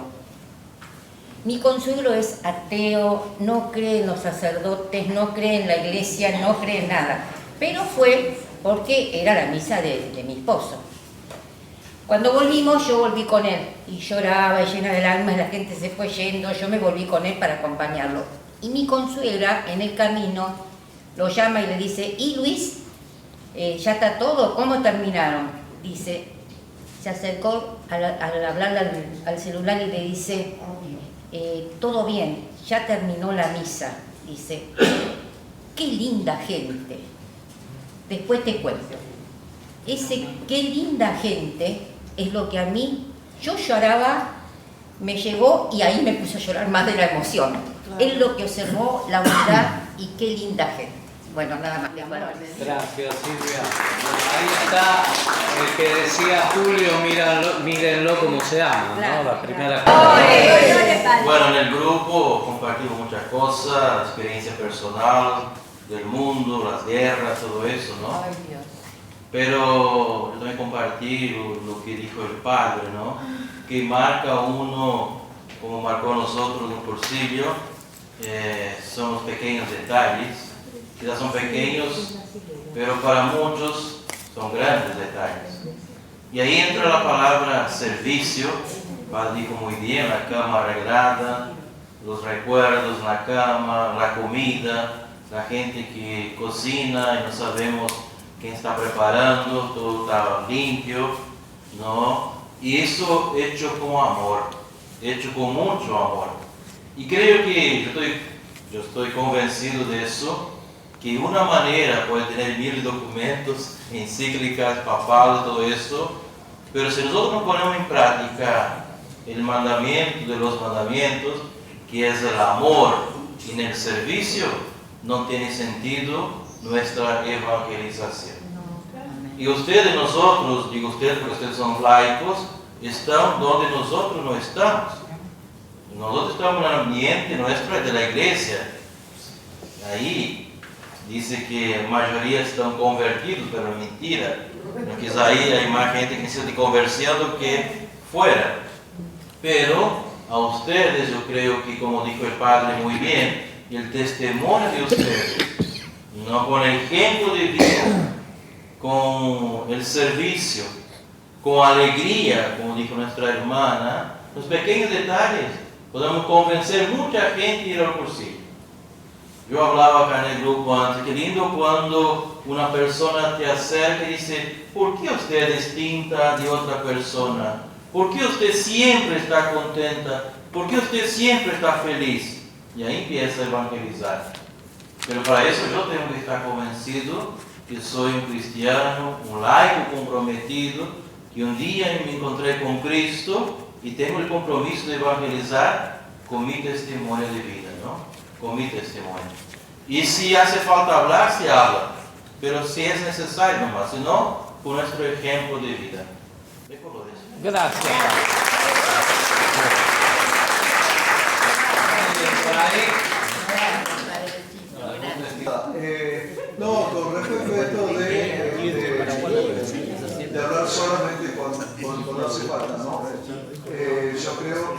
Mi consuegro es ateo, no cree en los sacerdotes, no cree en la iglesia, no cree en nada, pero fue porque era la misa de mi esposo. Cuando volvimos, yo volví con él, y lloraba y llena de lágrimas, la gente se fue yendo, yo me volví con él para acompañarlo. Y mi consuegra, en el camino, lo llama y le dice: ¿y Luis? ¿Ya está todo? ¿Cómo terminaron? Dice, se acercó al hablarle al celular y le dice: todo bien, ya terminó la misa. Dice, qué linda gente. Después te cuento. Ese qué linda gente es lo que a mí, yo lloraba, me llegó y ahí me puse a llorar más de la emoción. Claro. Es lo que observó la unidad y qué linda gente. Bueno, nada más. Gracias, Silvia. Ahí está el que decía Julio, mírenlo como se ama, ¿no? La primera cosa. Bueno, en el grupo compartimos muchas cosas, experiencia personal del mundo, las guerras, todo eso, ¿no? Ay, Dios. Pero yo también compartí lo que dijo el padre, ¿no? Que marca a uno, como marcó a nosotros en Cursillo, son los pequeños detalles. Quizás son pequeños, pero para muchos son grandes detalles. Y ahí entra la palabra servicio. El padre dijo muy bien, la cama arreglada, los recuerdos, la cama, la comida, la gente que cocina y no sabemos quién está preparando, todo está limpio, ¿no? Y eso hecho con amor, hecho con mucho amor. Y creo que yo estoy convencido de eso, que una manera puede tener 1000 documentos, encíclicas, papales, todo eso, pero si nosotros no ponemos en práctica el mandamiento de los mandamientos, que es el amor en el servicio, no tiene sentido nuestra evangelización. Y ustedes, nosotros, digo ustedes porque ustedes son laicos, están donde nosotros no estamos. Nosotros estamos en el ambiente nuestro de la iglesia. Ahí dice que la mayoría están convertidos, pero es mentira. Porque ahí hay más gente que necesita de conversión do que fuera. Pero a ustedes, yo creo que, como dijo el padre muy bien, el testimonio de ustedes, no con el ejemplo de vida, con el servicio, con alegría, como dijo nuestra hermana, los pequeños detalles, podemos convencer mucha gente a ir al Cursillo. Yo hablaba acá en el grupo antes, que lindo cuando una persona te acerca y dice: ¿por qué usted es distinta de otra persona? ¿Por qué usted siempre está contenta? ¿Por qué usted siempre está feliz? Y ahí empieza a evangelizar. Pero para eso yo tengo que estar convencido que soy un cristiano, un laico comprometido, que un día me encontré con Cristo y tengo el compromiso de evangelizar con mi testimonio de vida, ¿no? Con mi testimonio. Y si hace falta hablar, se habla. Pero si es necesario nomás, si no, con nuestro ejemplo de vida. Gracias. Por ahí. No, con respecto a esto de hablar solamente cuando hace falta, ¿no? Yo creo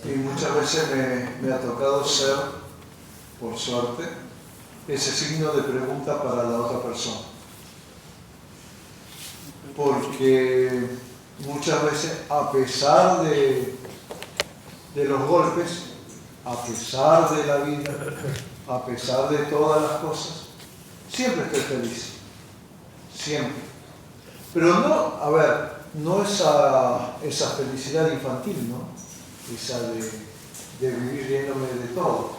que muchas veces me ha tocado ser, por suerte, ese signo de pregunta para la otra persona. Porque muchas veces, a pesar de los golpes, a pesar de la vida, a pesar de todas las cosas, siempre estoy feliz. Siempre. Pero no, a ver, no esa felicidad infantil, ¿no? Esa de vivir riéndome de todo,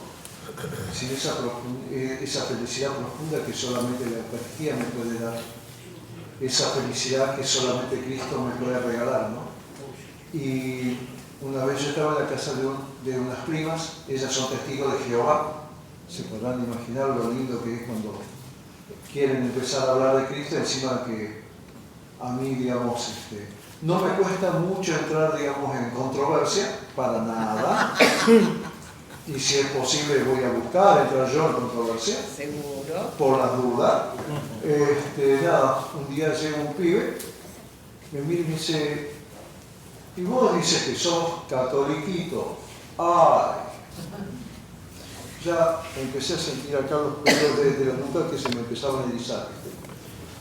sino esa felicidad profunda que solamente la Eucaristía me puede dar, esa felicidad que solamente Cristo me puede regalar, ¿no? Y una vez yo estaba en la casa de unas primas, ellas son testigos de Jehová, se podrán imaginar lo lindo que es cuando quieren empezar a hablar de Cristo, encima que a mí, digamos, no me cuesta mucho entrar, digamos, en controversia, para nada. Y si es posible voy a buscar entrar yo en controversia. Seguro. Por las dudas. Nada, un día llega un pibe, me mira y me dice: Y vos dices que sos catoliquito. ¡Ay! Ya empecé a sentir acá los pelos de la nuca que se me empezaban a erizar.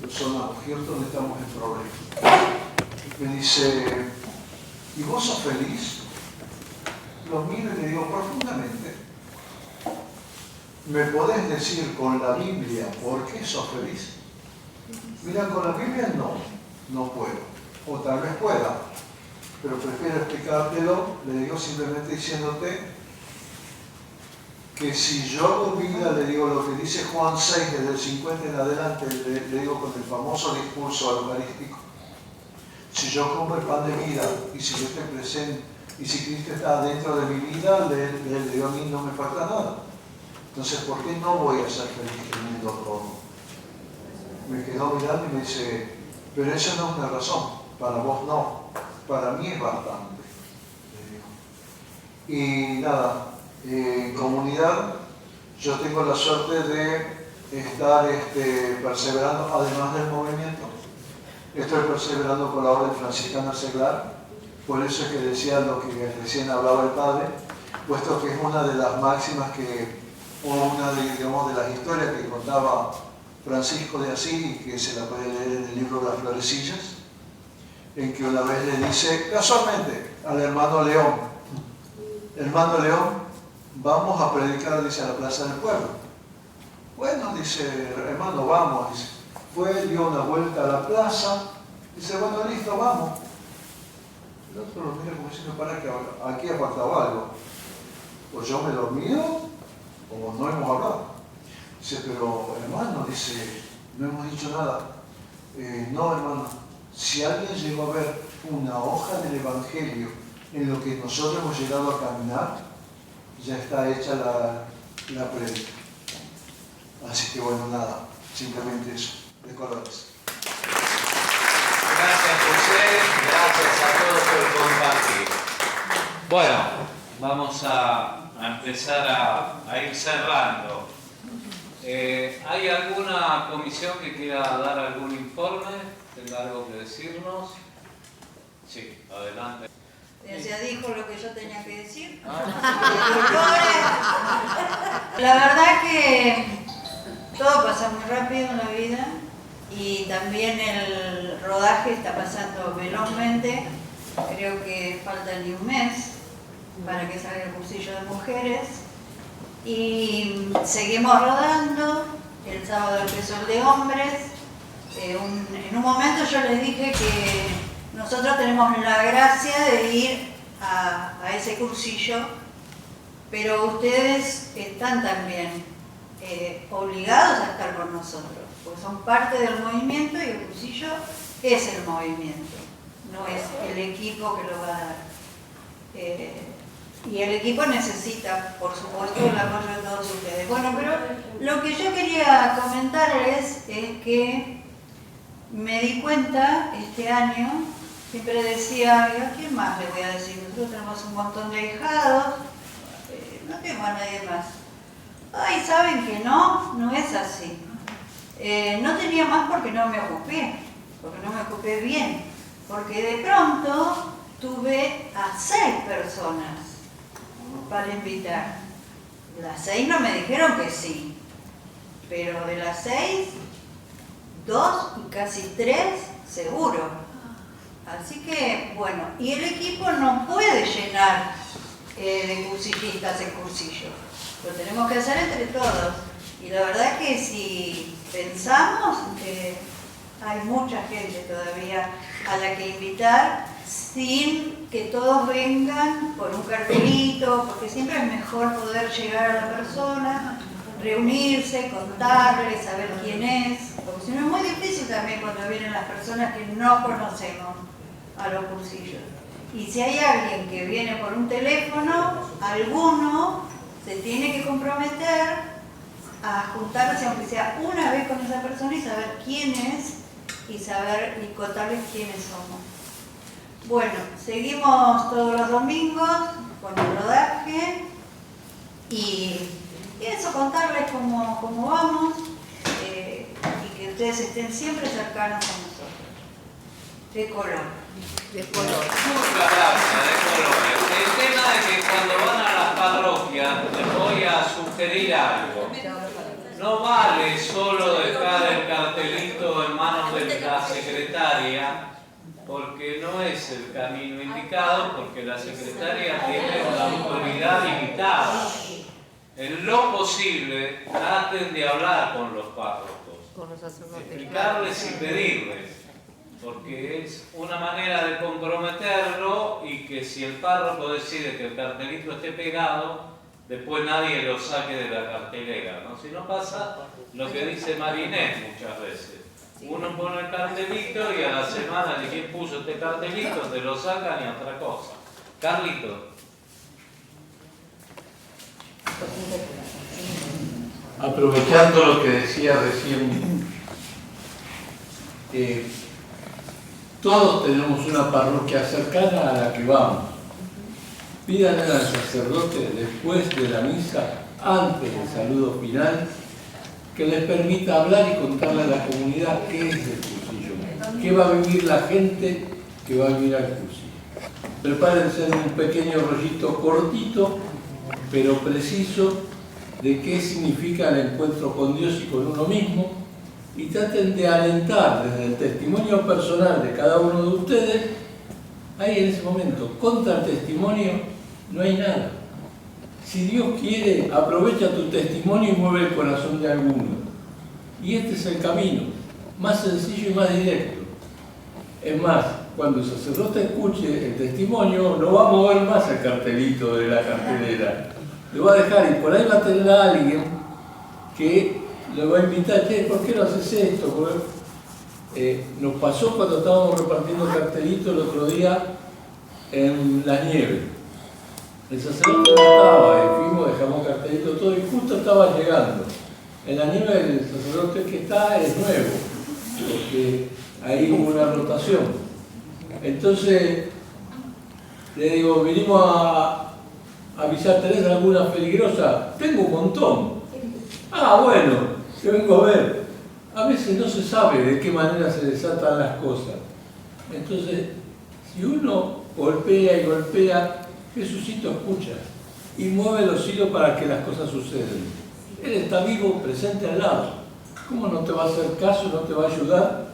Los sonamos, ¿cierto? Estamos en problemas. Me dice, ¿y vos sos feliz? Lo miro y le digo, profundamente. ¿Me podés decir con la Biblia por qué sos feliz? Mira, con la Biblia no puedo. O tal vez pueda, pero prefiero explicártelo, le digo simplemente diciéndote que si yo hago vida, le digo lo que dice Juan 6, desde el 50 en adelante, le digo con el famoso discurso eucarístico. Si yo como el pan de vida, y si yo estoy presente, y si Cristo está dentro de mi vida, le digo a mí no me falta nada. Entonces, ¿por qué no voy a ser feliz teniendo todo? Me quedó mirando y me dice, pero eso no es una razón, para vos no, para mí es bastante. Y nada, en comunidad yo tengo la suerte de estar perseverando, además del movimiento, estoy perseverando con la orden franciscana seglar, por eso es que decía lo que recién hablaba el padre, puesto que es una de las máximas o una de las historias que contaba Francisco de Asís, que se la puede leer en el libro Las Florecillas, en que una vez le dice casualmente al hermano León, hermano León, vamos a predicar, dice, a la plaza del pueblo. Bueno, dice, hermano, vamos, dice. Fue, dio una vuelta a la plaza, dice, bueno, listo, vamos. El otro lo mira como diciendo, para que aquí ha faltado algo. O yo me he dormido, o no hemos hablado. Dice, pero hermano, dice, no hemos dicho nada. No, hermano, si alguien llegó a ver una hoja del Evangelio en lo que nosotros hemos llegado a caminar, ya está hecha la prédica. Así que bueno, nada, simplemente eso, de colores. Gracias, José. Gracias a todos por compartir. Bueno, vamos a empezar a ir cerrando. ¿Hay alguna comisión que quiera dar algún informe? ¿Tenga algo que decirnos? Sí, adelante. Ya dijo lo que yo tenía que decir. La verdad que todo pasa muy rápido en la vida y también el rodaje está pasando velozmente. Creo que falta ni un mes para que salga el cursillo de mujeres y seguimos rodando. El sábado empezó el de hombres. En un momento yo les dije que nosotros tenemos la gracia de ir a ese cursillo, pero ustedes están también obligados a estar con nosotros, porque son parte del movimiento y el cursillo es el movimiento, no es el equipo que lo va a dar. Y el equipo necesita, por supuesto, el apoyo de todos ustedes. Bueno, pero lo que yo quería comentarles es que me di cuenta este año, siempre decía, ¿a quién más le voy a decir? Nosotros tenemos un montón de ahijados, no tengo a nadie más. Ay, ¿saben que no es así? No tenía más porque no me ocupé bien, porque de pronto tuve a 6 personas para invitar. Las 6 no me dijeron que sí, pero de las 6, 2 y casi 3 seguro. Así que, bueno, y el equipo no puede llenar de cursillistas el cursillo. Lo tenemos que hacer entre todos. Y la verdad que si pensamos, hay mucha gente todavía a la que invitar sin que todos vengan por un cartelito, porque siempre es mejor poder llegar a la persona, reunirse, contarle, saber quién es, porque si no es muy difícil también cuando vienen las personas que no conocemos a los cursillos. Y si hay alguien que viene por un teléfono, alguno se tiene que comprometer a juntarse, aunque sea una vez con esa persona y saber quién es y contarles quiénes somos. Bueno, seguimos todos los domingos con el rodaje y eso, contarles cómo vamos y que ustedes estén siempre cercanos con nosotros. De color. De color. Muchas gracias, de colores. El tema es que cuando van a las parroquias, les voy a sugerir algo. No vale solo dejar el cartelito en manos de la secretaria, porque no es el camino indicado, porque la secretaria tiene una autoridad limitada. En lo posible, traten de hablar con los párrocos, Con los sacerdotes. explicarles y pedirles, porque es una manera de comprometerlo y que si el párroco decide que el cartelito esté pegado, después nadie lo saque de la cartelera, ¿no? Si no pasa lo que dice Marinés muchas veces. Uno pone el cartelito y a la semana de quién puso este cartelito te lo sacan y otra cosa. Carlito. Aprovechando lo que decía recién, todos tenemos una parroquia cercana a la que vamos. Pídanle al sacerdote después de la misa, antes del saludo final, que les permita hablar y contarle a la comunidad qué es el cursillo, qué va a vivir la gente que va a vivir al cursillo. Prepárense en un pequeño rollito cortito, pero preciso, de qué significa el encuentro con Dios y con uno mismo, y traten de alentar desde el testimonio personal de cada uno de ustedes. Ahí en ese momento, contra el testimonio no hay nada. Si Dios quiere, aprovecha tu testimonio y mueve el corazón de alguno. Y este es el camino, más sencillo y más directo. Es más, cuando el sacerdote escuche el testimonio, no va a mover más el cartelito de la cartelera. Lo va a dejar y por ahí va a tener a alguien que le va a invitar, che, ¿por qué no haces esto? Porque, nos pasó cuando estábamos repartiendo cartelitos el otro día en la nieve. El sacerdote no estaba, fuimos, dejamos cartelito todo y justo estaba llegando. En la nieve el sacerdote que está es nuevo, porque ahí hubo una rotación. Entonces le digo, vinimos a avisar, ¿tenés alguna peligrosa? Tengo un montón. Ah, bueno, que vengo a ver. A veces no se sabe de qué manera se desatan las cosas. Entonces, si uno golpea y golpea, Jesucito escucha y mueve los hilos para que las cosas sucedan. Él está vivo, presente al lado. ¿Cómo no te va a hacer caso, no te va a ayudar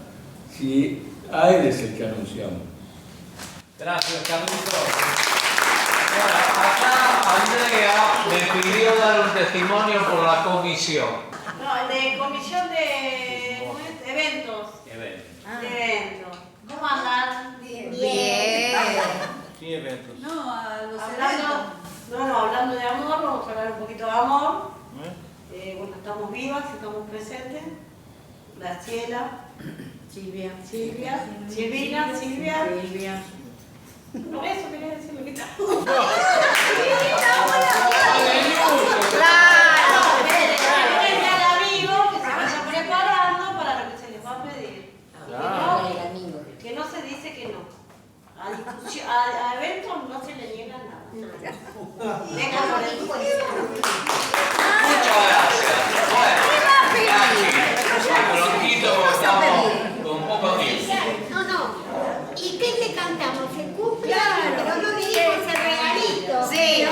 si a Él es el que anunciamos? Gracias, Carlito. Bueno, acá Andrea me pidió dar un testimonio por la comisión. No, de comisión de eventos. De eventos. ¿Cómo andan? Bien. Sí, eventos. No, a los Hablando de amor, vamos a hablar un poquito de amor. Bueno, estamos vivas, estamos presentes. Graciela. Silvia. Silvina. No, eso quería decirlo que está. Que se vayan preparando para lo que se les va a pedir. Que no se dice que no. A eventos no se le niega nada. Venga, por el Muchas gracias. Bueno, prontito estamos con poco tiempo. No. ¿Y qué te cantamos? El cumpleaños, pero no dijimos el regalito. Sí,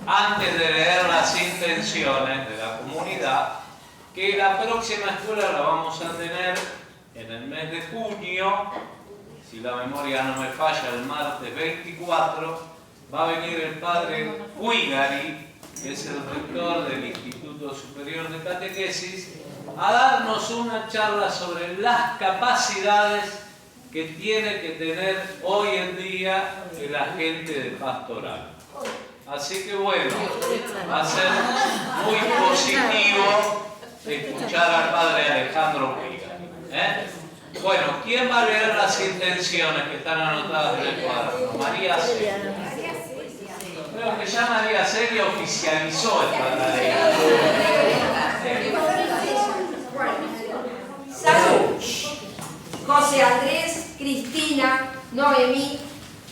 antes de leer las intenciones de la comunidad, que la próxima escuela la vamos a tener en el mes de junio, si la memoria no me falla, el martes 24, va a venir el padre Huigari, que es el rector del Instituto Superior de Catequesis, a darnos una charla sobre las capacidades que tiene que tener hoy en día el agente de pastoral. Así que bueno, va a ser muy positivo escuchar al padre Alejandro Huigari. Bueno, ¿quién va a leer las intenciones que están anotadas en el cuaderno? María Celia. Creo que ya María Celia oficializó esta tarea. José Andrés, Cristina, Noemí,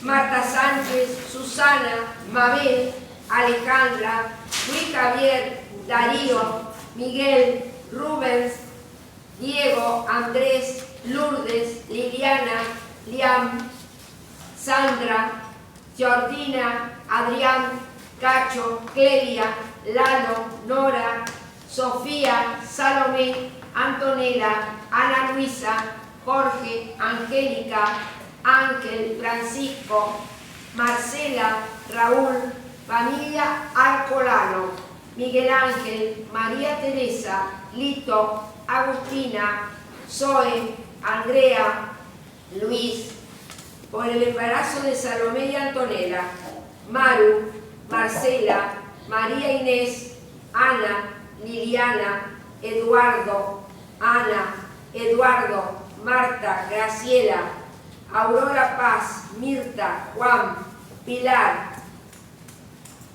Marta Sánchez, Susana, Mabel, Alejandra, Luis Javier, Darío, Miguel, Rubens, Diego, Andrés, Lourdes, Liliana, Liam, Sandra, Jordina, Adrián, Cacho, Clelia, Lalo, Nora, Sofía, Salomé, Antonella, Ana Luisa, Jorge, Angélica, Ángel, Francisco, Marcela, Raúl, familia Arcolano, Miguel Ángel, María Teresa, Lito, Agustina, Zoe, Andrea, Luis, por el embarazo de Salomé y Antonella, Maru, Marcela, María Inés, Ana, Liliana, Eduardo, Ana, Eduardo, Marta, Graciela, Aurora Paz, Mirta, Juan, Pilar,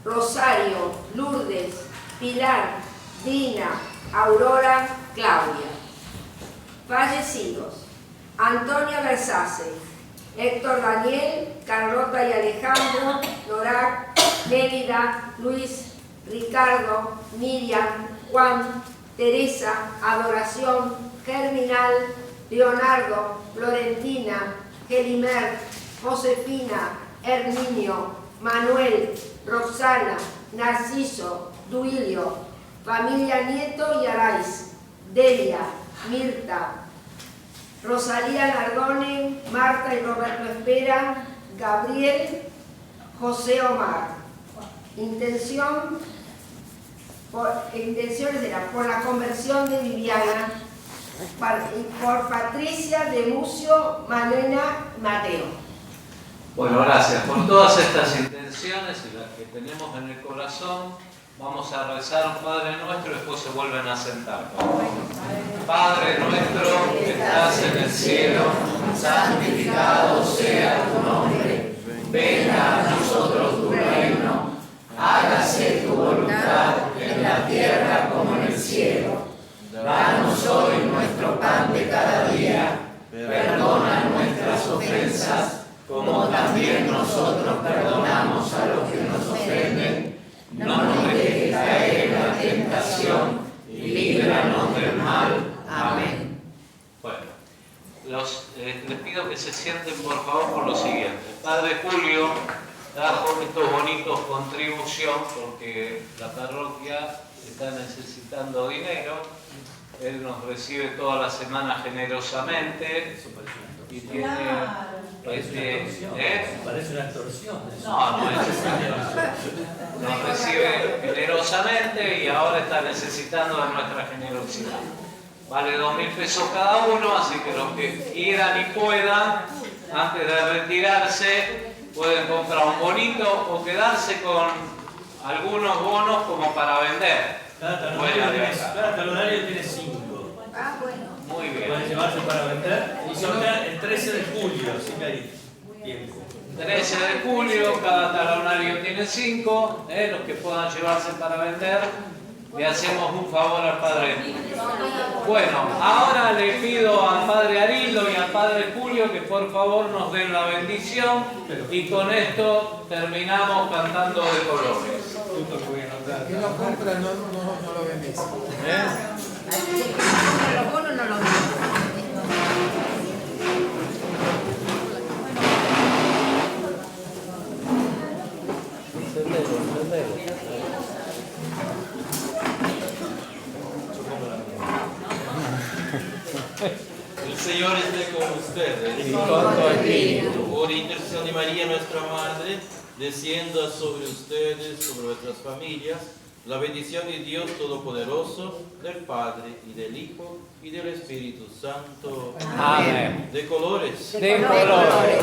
Rosario, Lourdes, Pilar, Dina, Aurora, Claudia. Fallecidos: Antonia Versace, Héctor Daniel, Carlota y Alejandro, Norac, Mérida, Luis, Ricardo, Miriam, Juan, Teresa, Adoración, Germinal, Leonardo, Florentina, Gelimer, Josefina, Herminio, Manuel, Roxana, Narciso, Duilio, familia Nieto y Araiz, Delia, Mirta, Rosalía Nardone, Marta y Roberto Espera, Gabriel, José Omar. Intenciones eran por la conversión de Viviana, y por Patricia de Mucio, Malena, Mateo. Bueno, gracias por todas estas intenciones y las que tenemos en el corazón. Vamos a rezar un Padre Nuestro y después se vuelven a sentar. Padre nuestro que estás en el cielo, santificado sea tu nombre. Venga a nosotros tu reino. Hágase tu voluntad en la tierra como en el cielo. Danos hoy nuestro pan de cada día. Perdona nuestras ofensas, como también nosotros perdonamos a los que nos ofenden. No nos dejes caer en la tentación y líbranos del mal. Amén. Bueno, les pido que se sienten por favor por lo siguiente. El Padre Julio trajo estos bonitos contribución porque la parroquia está necesitando dinero. Él nos recibe toda la semana generosamente y tiene... Parece una extorsión. No es nos recibe generosamente y ahora está necesitando de nuestra generosidad. Vale 2.000 pesos cada uno, así que los que quieran y puedan, antes de retirarse, pueden comprar un bonito o quedarse con algunos bonos como para vender. Cada talonario tiene 5. Ah, bueno. Muy bien. Pueden llevarse para vender y sortean el 13 de julio, así que hay tiempo. 13 de julio, cada talonario tiene 5, los que puedan llevarse para vender, le hacemos un favor al Padre. Bueno, ahora le pido al Padre Arilo y al Padre Julio que por favor nos den la bendición y con esto terminamos cantando de colores. Que lo compra no lo vendes. Los bonos no los venden. El Señor esté con ustedes. Y con tu espíritu. Por intercesión de María, nuestra Madre, descienda sobre ustedes, sobre vuestras familias, la bendición de Dios Todopoderoso, del Padre, y del Hijo, y del Espíritu Santo. Amén. De colores. De colores.